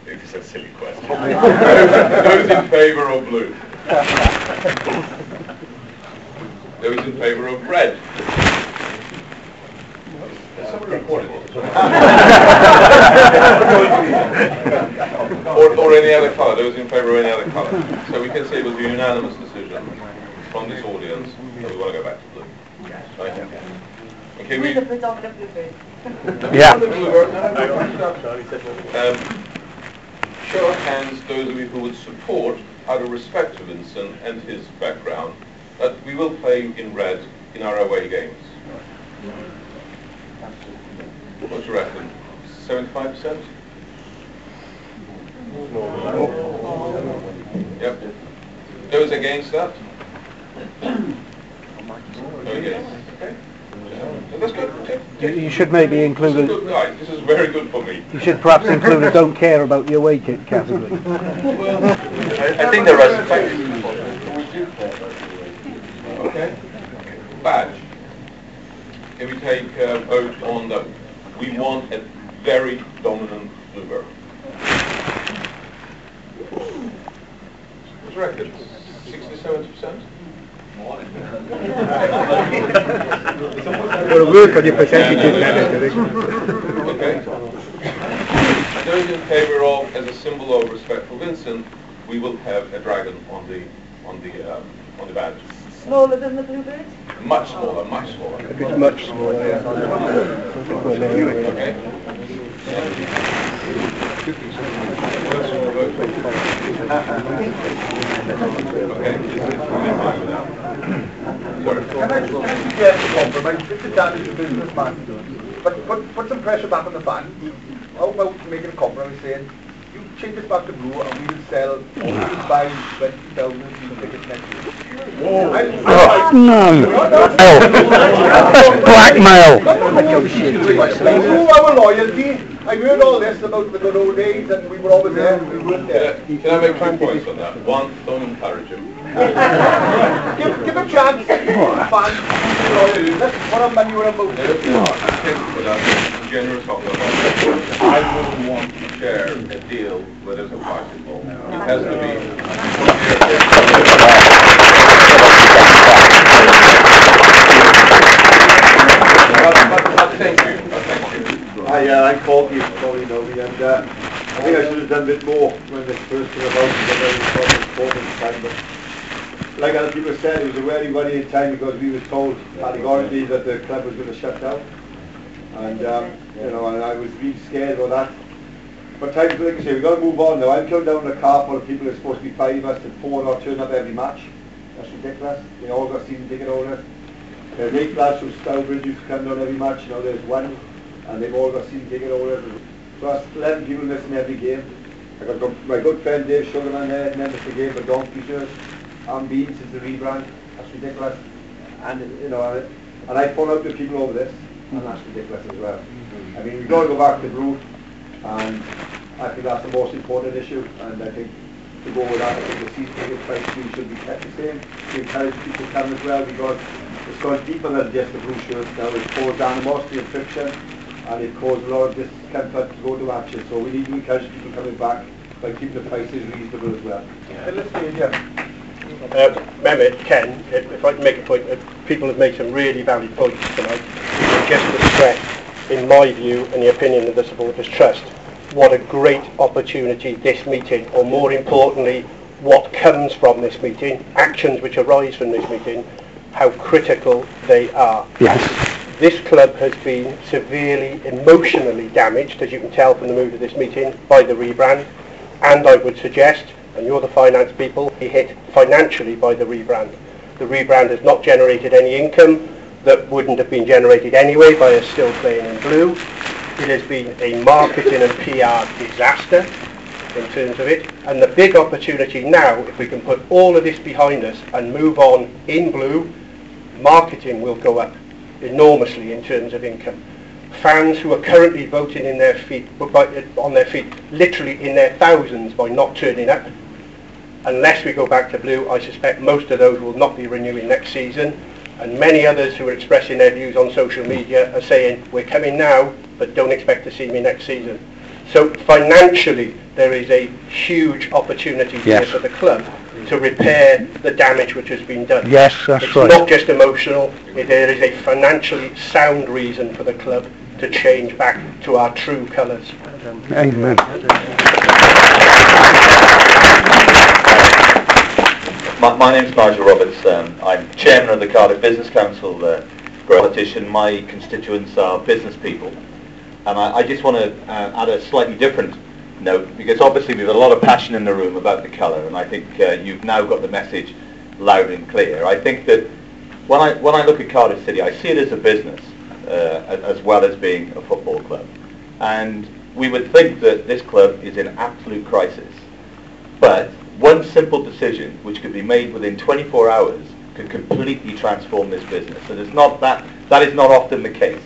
this is a silly question. Those in favour of blue? Those in favour of red? Someone recorded it. or any other colour. Those in favour of any other colour. So we can say it was a unanimous decision from this audience that we want to go back to blue. Right? Okay, We're the predominant bluebird. Yeah. Show of hands those of you who would support, out of respect to Vincent and his background, that we will play in red in our away games. What do you reckon? 75%? Yep. Those against that? Okay. Okay. So that's good. Okay. You should maybe include This is good, guys. This is very good for me. You should perhaps include a don't care about your away kit category. Well, I think there are some. okay. Badge. Can we take a vote on that? We want a very dominant bluebird. What's record? 60-70%? Well, work on your percentages then, okay. And those in favour of, as a symbol of respect for Vincent, we will have a dragon on the badge. Smaller than the bluebird? Much smaller, much smaller. A bit much smaller, yeah. Okay. Can I suggest a compromise? This is Dan is a businessman. But put some pressure back on the band. How about making a compromise saying, you change this back to blue and we will sell, we will buy 20,000 season tickets next year. No. Blackmail. Through our loyalty, I heard all this about the good old days and we were always there, we weren't there. Can I make 2 points on that? One, don't encourage him. Give a chance. Fans, that's what I'm money what about. Generous offer. I wouldn't want to share a deal where there's a bicycle. It has to be. Thank you. I called you, probably know me, and I think I should have done a bit more when this first came about. Time, but like other people said, it was a very worrying time because we were told categorically that the club was going to shut down, and and I was really scared about that. But time to like I say, we've got to move on now. I'm coming down in a car full of people. There's supposed to be 5 of us, and 4 not turn up every match. That's ridiculous. They all got season ticket holders. There's 8 lads from Stowbridge who come down every match. There's 1, and they've all got season ticket holders. Plus 11 people missing every game. I got my good friend Dave Sugarman there, never missed a game for donkey shirts. I'm been since the rebrand. That's ridiculous. And and I fall out with people over this, and that's ridiculous as well. I mean, we've got to go back to blue, and I think that's the most important issue. And I think to go with that, I think the season ticket price should be kept the same. To encourage people to come as well, because it's gone deeper than just the blue shirts now. It's caused animosity and friction, and it caused a lot of discomfort to go to matches. So we need to encourage people coming back by keeping the prices reasonable as well. Remember, Ken, if I can make a point, people have made some really valid points tonight. Just to stress, in my view and the opinion of the Supporters Trust, what a great opportunity this meeting, or more importantly, what comes from this meeting, actions which arise from this meeting, how critical they are. Yes. This club has been severely emotionally damaged, as you can tell from the mood of this meeting, by the rebrand, and I would suggest, and you're the finance people, be hit financially by the rebrand. The rebrand has not generated any income that wouldn't have been generated anyway by us still playing in blue. It has been a marketing and PR disaster in terms of it, and the big opportunity now, if we can put all of this behind us and move on in blue, marketing will go up enormously in terms of income. Fans who are currently voting on their feet, literally in their thousands by not turning up, unless we go back to blue, I suspect most of those will not be renewing next season, and many others who are expressing their views on social media are saying, we're coming now, but don't expect to see me next season. So financially, there is a huge opportunity here for the club to repair the damage which has been done. Yes, that's right. It's not just emotional, there is a financially sound reason for the club to change back to our true colours. Amen. My name's Nigel Roberts. I'm chairman of the Cardiff Business Council politician, my constituents are business people. And I just want to add a slightly different note, because obviously we've got a lot of passion in the room about the colour, and I think you've now got the message loud and clear. I think that when I look at Cardiff City, I see it as a business as well as being a football club. And we would think that this club is in absolute crisis. But one simple decision, which could be made within 24 hours, could completely transform this business. And it's not that is not often the case.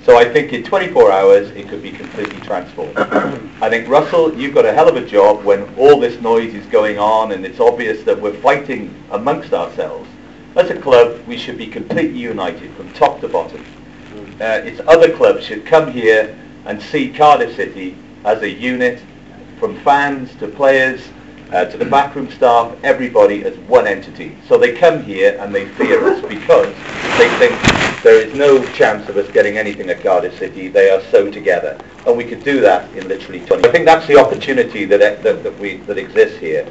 So I think in 24 hours, it could be completely transformed. I think, Russell, you've got a hell of a job when all this noise is going on and it's obvious that we're fighting amongst ourselves. As a club, we should be completely united from top to bottom. Its other clubs should come here and see Cardiff City as a unit, from fans to players, to the backroom staff, everybody as one entity. So they come here and they fear us because they think there is no chance of us getting anything at Cardiff City. They are so together. And we could do that in literally 20. I think that's the opportunity that exists here.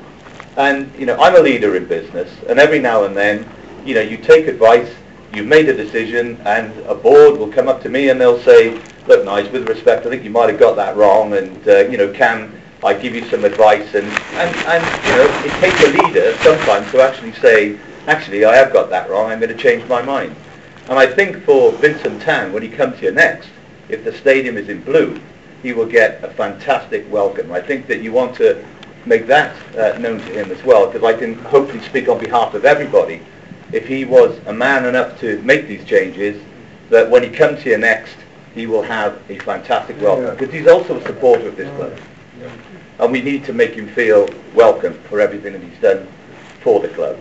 And, you know, I'm a leader in business, and every now and then, you know, you take advice, you've made a decision, and a board will come up to me and they'll say, look, Nigel, with respect, I think you might have got that wrong, and, you know, can I give you some advice? And you know, it takes a leader sometimes to actually say, actually, I have got that wrong, I'm going to change my mind. And I think for Vincent Tan, when he comes here next, if the stadium is in blue, he will get a fantastic welcome. I think that you want to make that known to him as well, because I can hopefully speak on behalf of everybody. If he was a man enough to make these changes, that when he comes here next, he will have a fantastic welcome, because he's also a supporter of this club. And we need to make him feel welcome for everything that he's done for the club.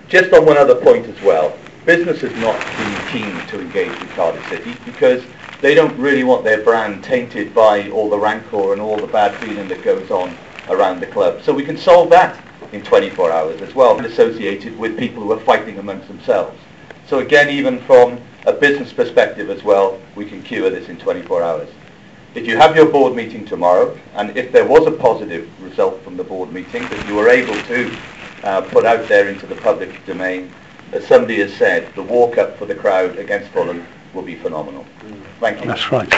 Just on one other point as well, business has not been keen to engage with Cardiff City because they don't really want their brand tainted by all the rancour and all the bad feeling that goes on around the club. So we can solve that in 24 hours as well, associated with people who are fighting amongst themselves. So again, even from a business perspective as well, we can cure this in 24 hours. If you have your board meeting tomorrow, and if there was a positive result from the board meeting that you were able to put out there into the public domain, as somebody has said, the walk up for the crowd against Fulham will be phenomenal. Thank you. That's right.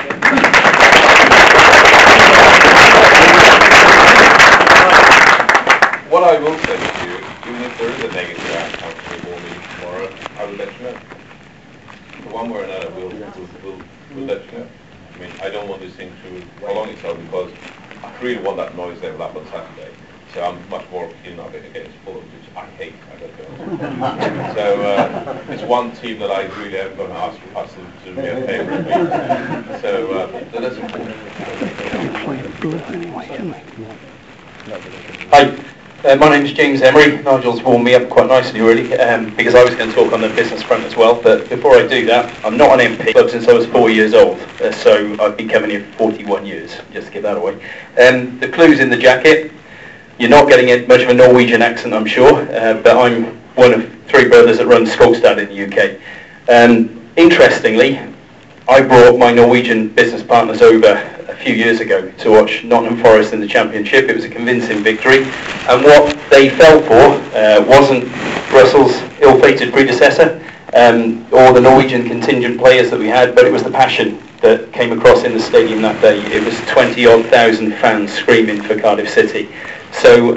What I will say to you, even if there is a negative outcome to the board meeting tomorrow, I will let you know. One way or another, we'll let you know. I mean, I don't want this thing to prolong itself because I really want that noise level up on Saturday. So I'm much more keen on it against Fulham, which I hate. I don't know. So it's one team that I really am going to ask us to do me a favour of me. So that's important. Hi, my name is James Emery. Nigel's warmed me up quite nicely really, because I was going to talk on the business front as well, but before I do that, I'm not an MP club since I was 4 years old, so I've been coming here for 41 years, just to give that away. The clue's in the jacket. You're not getting much of a Norwegian accent, I'm sure, but I'm one of 3 brothers that run Skogstad in the UK. Interestingly, I brought my Norwegian business partners over a few years ago to watch Nottingham Forest in the Championship. It was a convincing victory, and what they fell for wasn't Russell's ill-fated predecessor or the Norwegian contingent players that we had, but it was the passion that came across in the stadium that day. It was 20-odd thousand fans screaming for Cardiff City. So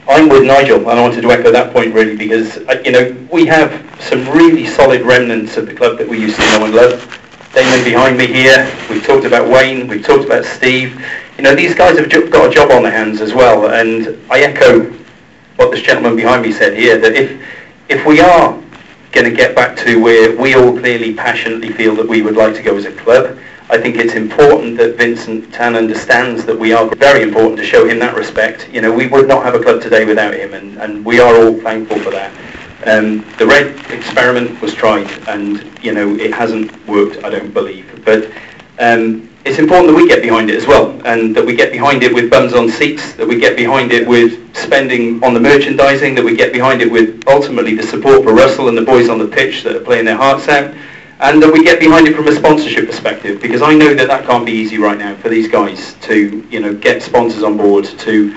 I'm with Nigel, and I wanted to echo that point really, because you know, we have some really solid remnants of the club that we used to know and love. Damon behind me here, we've talked about Wayne, we've talked about Steve. You know, these guys have got a job on their hands as well, and I echo what this gentleman behind me said here, that if we are going to get back to where we all clearly passionately feel that we would like to go as a club, I think it's important that Vincent Tan understands that we are very important to show him that respect. You know, we would not have a club today without him, and we are all thankful for that. The red experiment was tried, and you know, it hasn't worked, I don't believe, but it's important that we get behind it as well, and that we get behind it with bums on seats, that we get behind it with spending on the merchandising, that we get behind it with ultimately the support for Russell and the boys on the pitch that are playing their hearts out, and that we get behind it from a sponsorship perspective, because I know that that can't be easy right now for these guys to, you know, get sponsors on board, to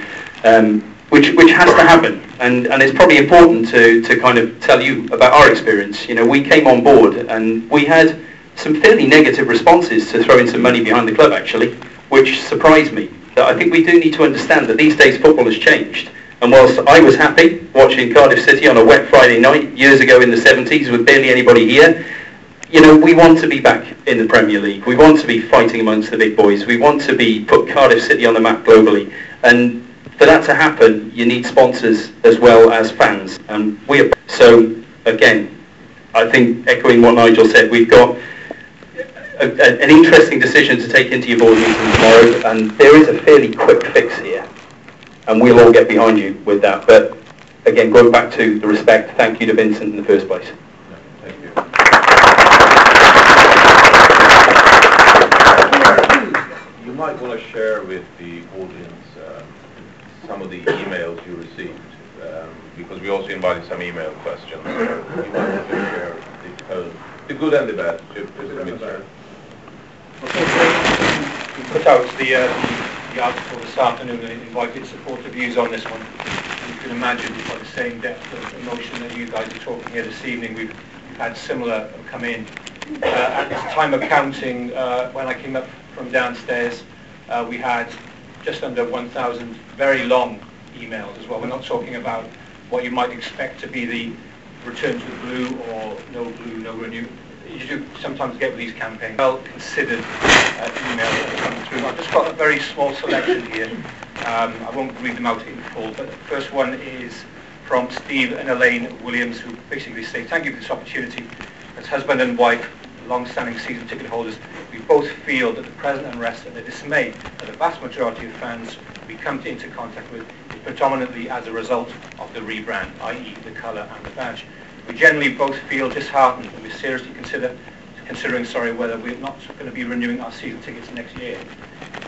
which has to happen, and it's probably important to kind of tell you about our experience. You know, we came on board and we had some fairly negative responses to throwing some money behind the club, actually, which surprised me. That I think we do need to understand that these days football has changed. And whilst I was happy watching Cardiff City on a wet Friday night years ago in the 70s with barely anybody here, you know, we want to be back in the Premier League. We want to be fighting amongst the big boys. We want to put Cardiff City on the map globally. And for that to happen, you need sponsors as well as fans. And so again, I think echoing what Nigel said, we've got an interesting decision to take into your board meeting tomorrow, and there is a fairly quick fix here, and we'll all get behind you with that. But again, going back to the respect, thank you to Vincent in the first place. Thank you. You might want to share with the audience some of the emails you received, because we also invited some email questions. So you might want to share the good and the bad. We put out the article this afternoon and invited supporter views on this one. You can imagine by the same depth of emotion that you guys are talking here this evening, we've had similar come in. At this time of counting, when I came up from downstairs, we had just under 1,000 very long emails as well. We're not talking about what you might expect to be the return to the blue or no blue, no renew. You do sometimes get with these campaigns well considered emails that are coming through. I've just got a very small selection here. I won't read them out in full, but the first one is from Steve and Elaine Williams, who basically say, thank you for this opportunity. As husband and wife, long-standing season ticket holders, we both feel that the present unrest and the dismay that the vast majority of fans we come into contact with is predominantly as a result of the rebrand, i.e. the colour and the badge. We generally both feel disheartened and we're seriously considering whether we're not going to be renewing our season tickets next year.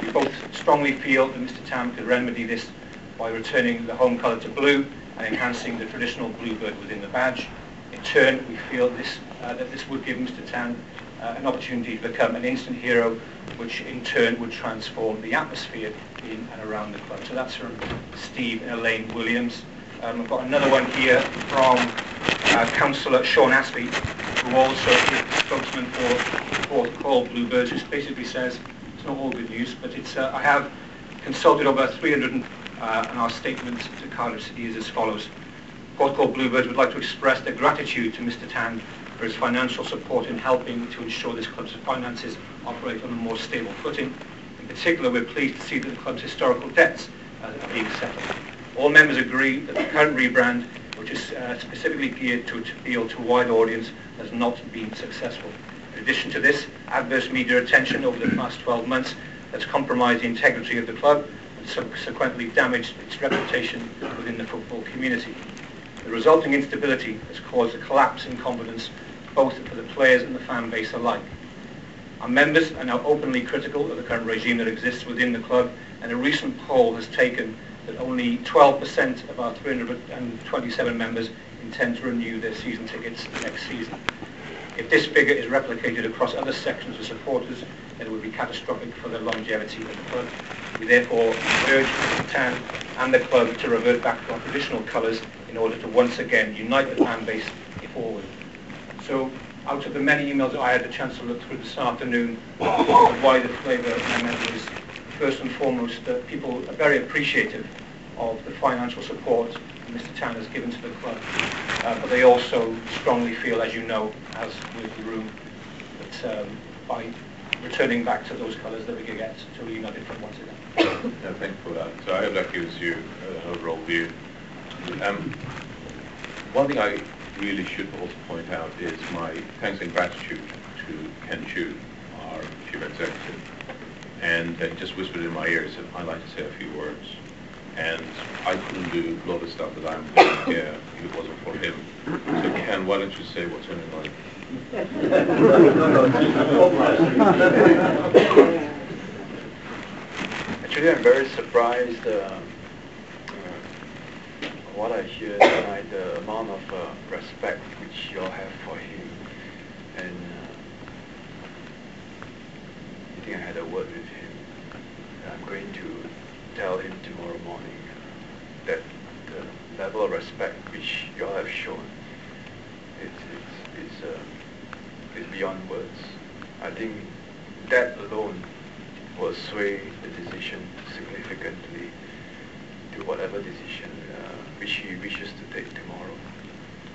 We both strongly feel that Mr. Tam could remedy this by returning the home colour to blue and enhancing the traditional bluebird within the badge. In turn, we feel that this would give Mr. Tam an opportunity to become an instant hero, which in turn would transform the atmosphere in and around the club. So that's from Steve and Elaine Williams. I've got another one here from Councillor Sean Aspey, who also is the spokesman for Port Call Bluebirds, which basically says, it's not all good news, but it's I have consulted over 300 and our statement to Cardiff City is as follows. Port Call Bluebirds would like to express their gratitude to Mr. Tan for his financial support in helping to ensure this club's finances operate on a more stable footing. In particular, we're pleased to see that the club's historical debts are being settled. All members agree that the current rebrand, which is specifically geared to appeal to a wide audience, has not been successful. In addition to this, adverse media attention over the past 12 months has compromised the integrity of the club and subsequently damaged its reputation within the football community. The resulting instability has caused a collapse in confidence both for the players and the fan base alike. Our members are now openly critical of the current regime that exists within the club, and a recent poll has taken that only 12% of our 327 members intend to renew their season tickets next season. If this figure is replicated across other sections of supporters, then it would be catastrophic for the longevity of the club. We therefore urge Mr. Tan and the club to revert back to our traditional colours in order to once again unite the fan base forward. So, out of the many emails that I had the chance to look through this afternoon, the wider flavour of my messages, first and foremost, that people are very appreciative of the financial support that Mr. Tan has given to the club, but they also strongly feel, as you know, as with the room, that by returning back to those colours that we can get to reunite it from once again. Yeah, thank you for that. So I hope that gives you an overall view. One thing I really should also point out is my thanks and gratitude to Ken Chu, our Chief Executive, and he just whispered in my ear and said, I'd like to say a few words. And I couldn't do a lot of stuff that I'm doing here if it wasn't for him. So Ken, why don't you say what's on your mind? Actually, I'm very surprised what I hear tonight, the amount of respect which you all have for him. And I think I had a word with him. I'm going to tell him tomorrow morning that level of respect which you all have shown, it's beyond words. I think that alone will sway the decision significantly to whatever decision which he wishes to take tomorrow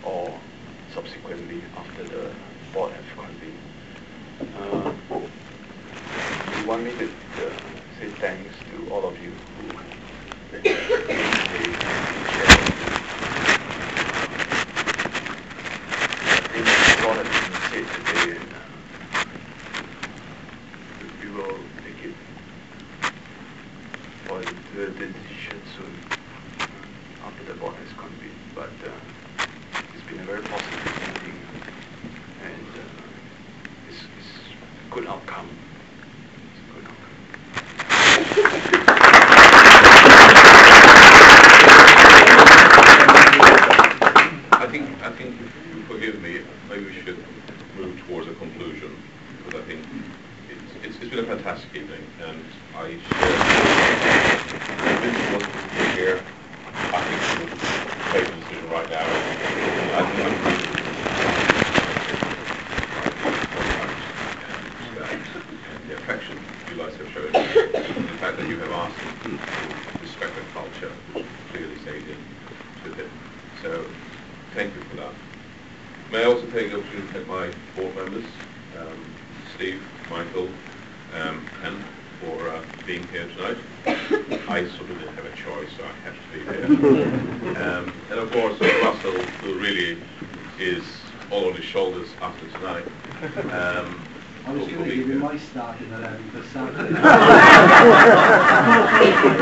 or subsequently after the board have convened. You want me to say thanks to all of you who I think what has been said today, we will take it for the decision soon after the board has convened. But it's been a very positive meeting, and it's a good outcome. It's a good outcome. I think, forgive me, maybe we should move towards a conclusion, because I think it's been a fantastic evening, and I share Vincent wants to be here. I think we should make a decision right now. I think the affection you guys have shown, the fact that you have asked him to respect the culture, which clearly salient to him. So, thank you for that. May I also take the opportunity to thank my board members, Steve, Michael, and for being here tonight. I sort of didn't have a choice, so I had to be here. And of course, Russell, who really is all on his shoulders after tonight. I was going to give you my starting 11 for Saturday.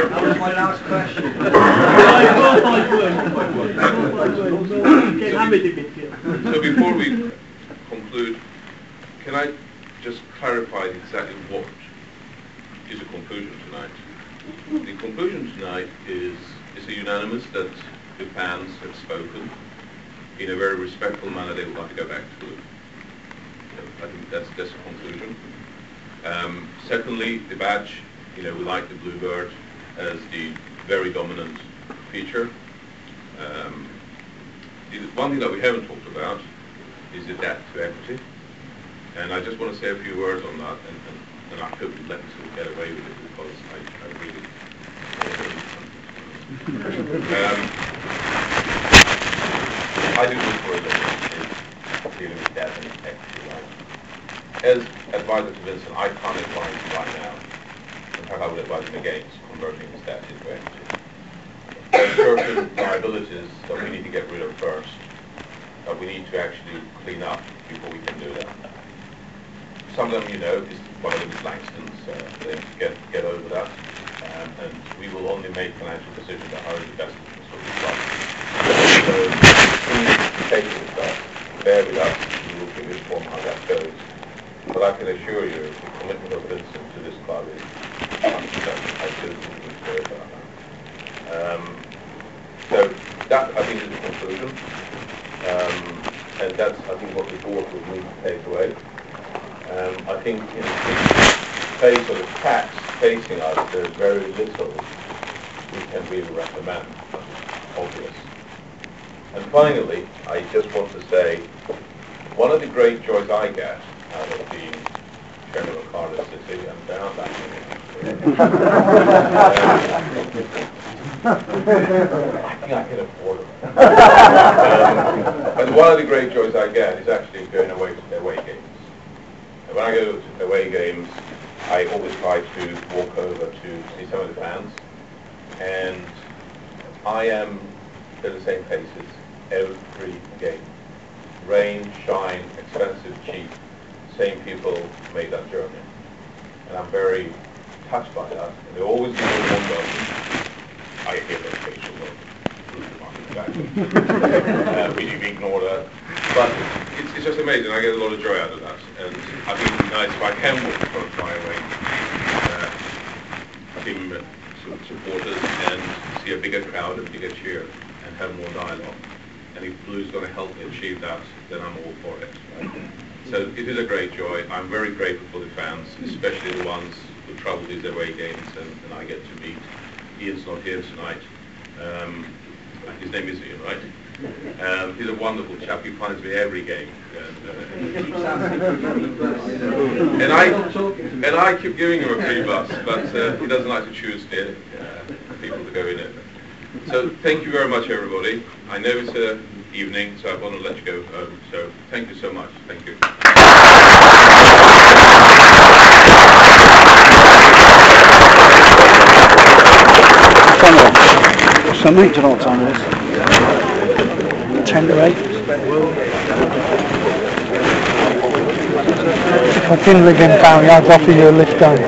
That was my last question. So before we conclude, can I just clarify exactly what is the conclusion tonight? The conclusion tonight is a unanimous that the fans have spoken in a very respectful manner. They would like to go back to it. I think that's a conclusion. Secondly, the badge, we like the bluebird as the very dominant feature. The one thing that we haven't talked about is the debt to equity. And I just want to say a few words on that, and I hope you let me sort of get away with it, because I really I do this for a living, is dealing with debt and equity. As advisor to Vincent, I can't advise him right now. In fact, I would advise him against converting his debt into equity. There are certain liabilities that we need to get rid of first, that we need to actually clean up before we can do that. Some of them, is one of them is Langston's, they need to get over that, and we will only make financial decisions that are in the best interest of the club. So please take it with us, bear with us, we will give you informed how that goes. But I can assure you, the commitment of Vincent to this club is 100%. I still think about that. So that, I think, is the conclusion. And that's, I think, what the board would need to take away. I think in the face of the tax facing us, there's very little we can really recommend. That's obvious. And finally, I just want to say, one of the great joys I get out of being chairman of Cardiff City and down back I think I can afford it. And one of the great joys I get is actually going away to away games. And when I go to away games, I always try to walk over to see some of the fans, and I am at the same paces every game. Rain, shine, expensive, cheap. Same people made that journey, and I'm very touched by that. And they always give me one moment. I hear those facial we ignore that, but it's just amazing. I get a lot of joy out of that, and I think it'd be nice if I can walk in front of my away team supporters and see a bigger crowd and bigger cheer and have more dialogue. And if Blue's going to help me achieve that, then I'm all for it. Right? So it is a great joy. I'm very grateful for the fans, especially the ones who travel these away games, and I get to meet. Ian's not here tonight. His name is Ian, right? He's a wonderful chap. He finds me every game. And I keep giving him a free bus, but he doesn't like to choose people to go in it. So thank you very much, everybody. I know it's evening, so I want to let you go home. So thank you so much. Thank you. Something? Do you know what time it is? 10 to 8. If I didn't live in Barry, I'd offer you a lift down.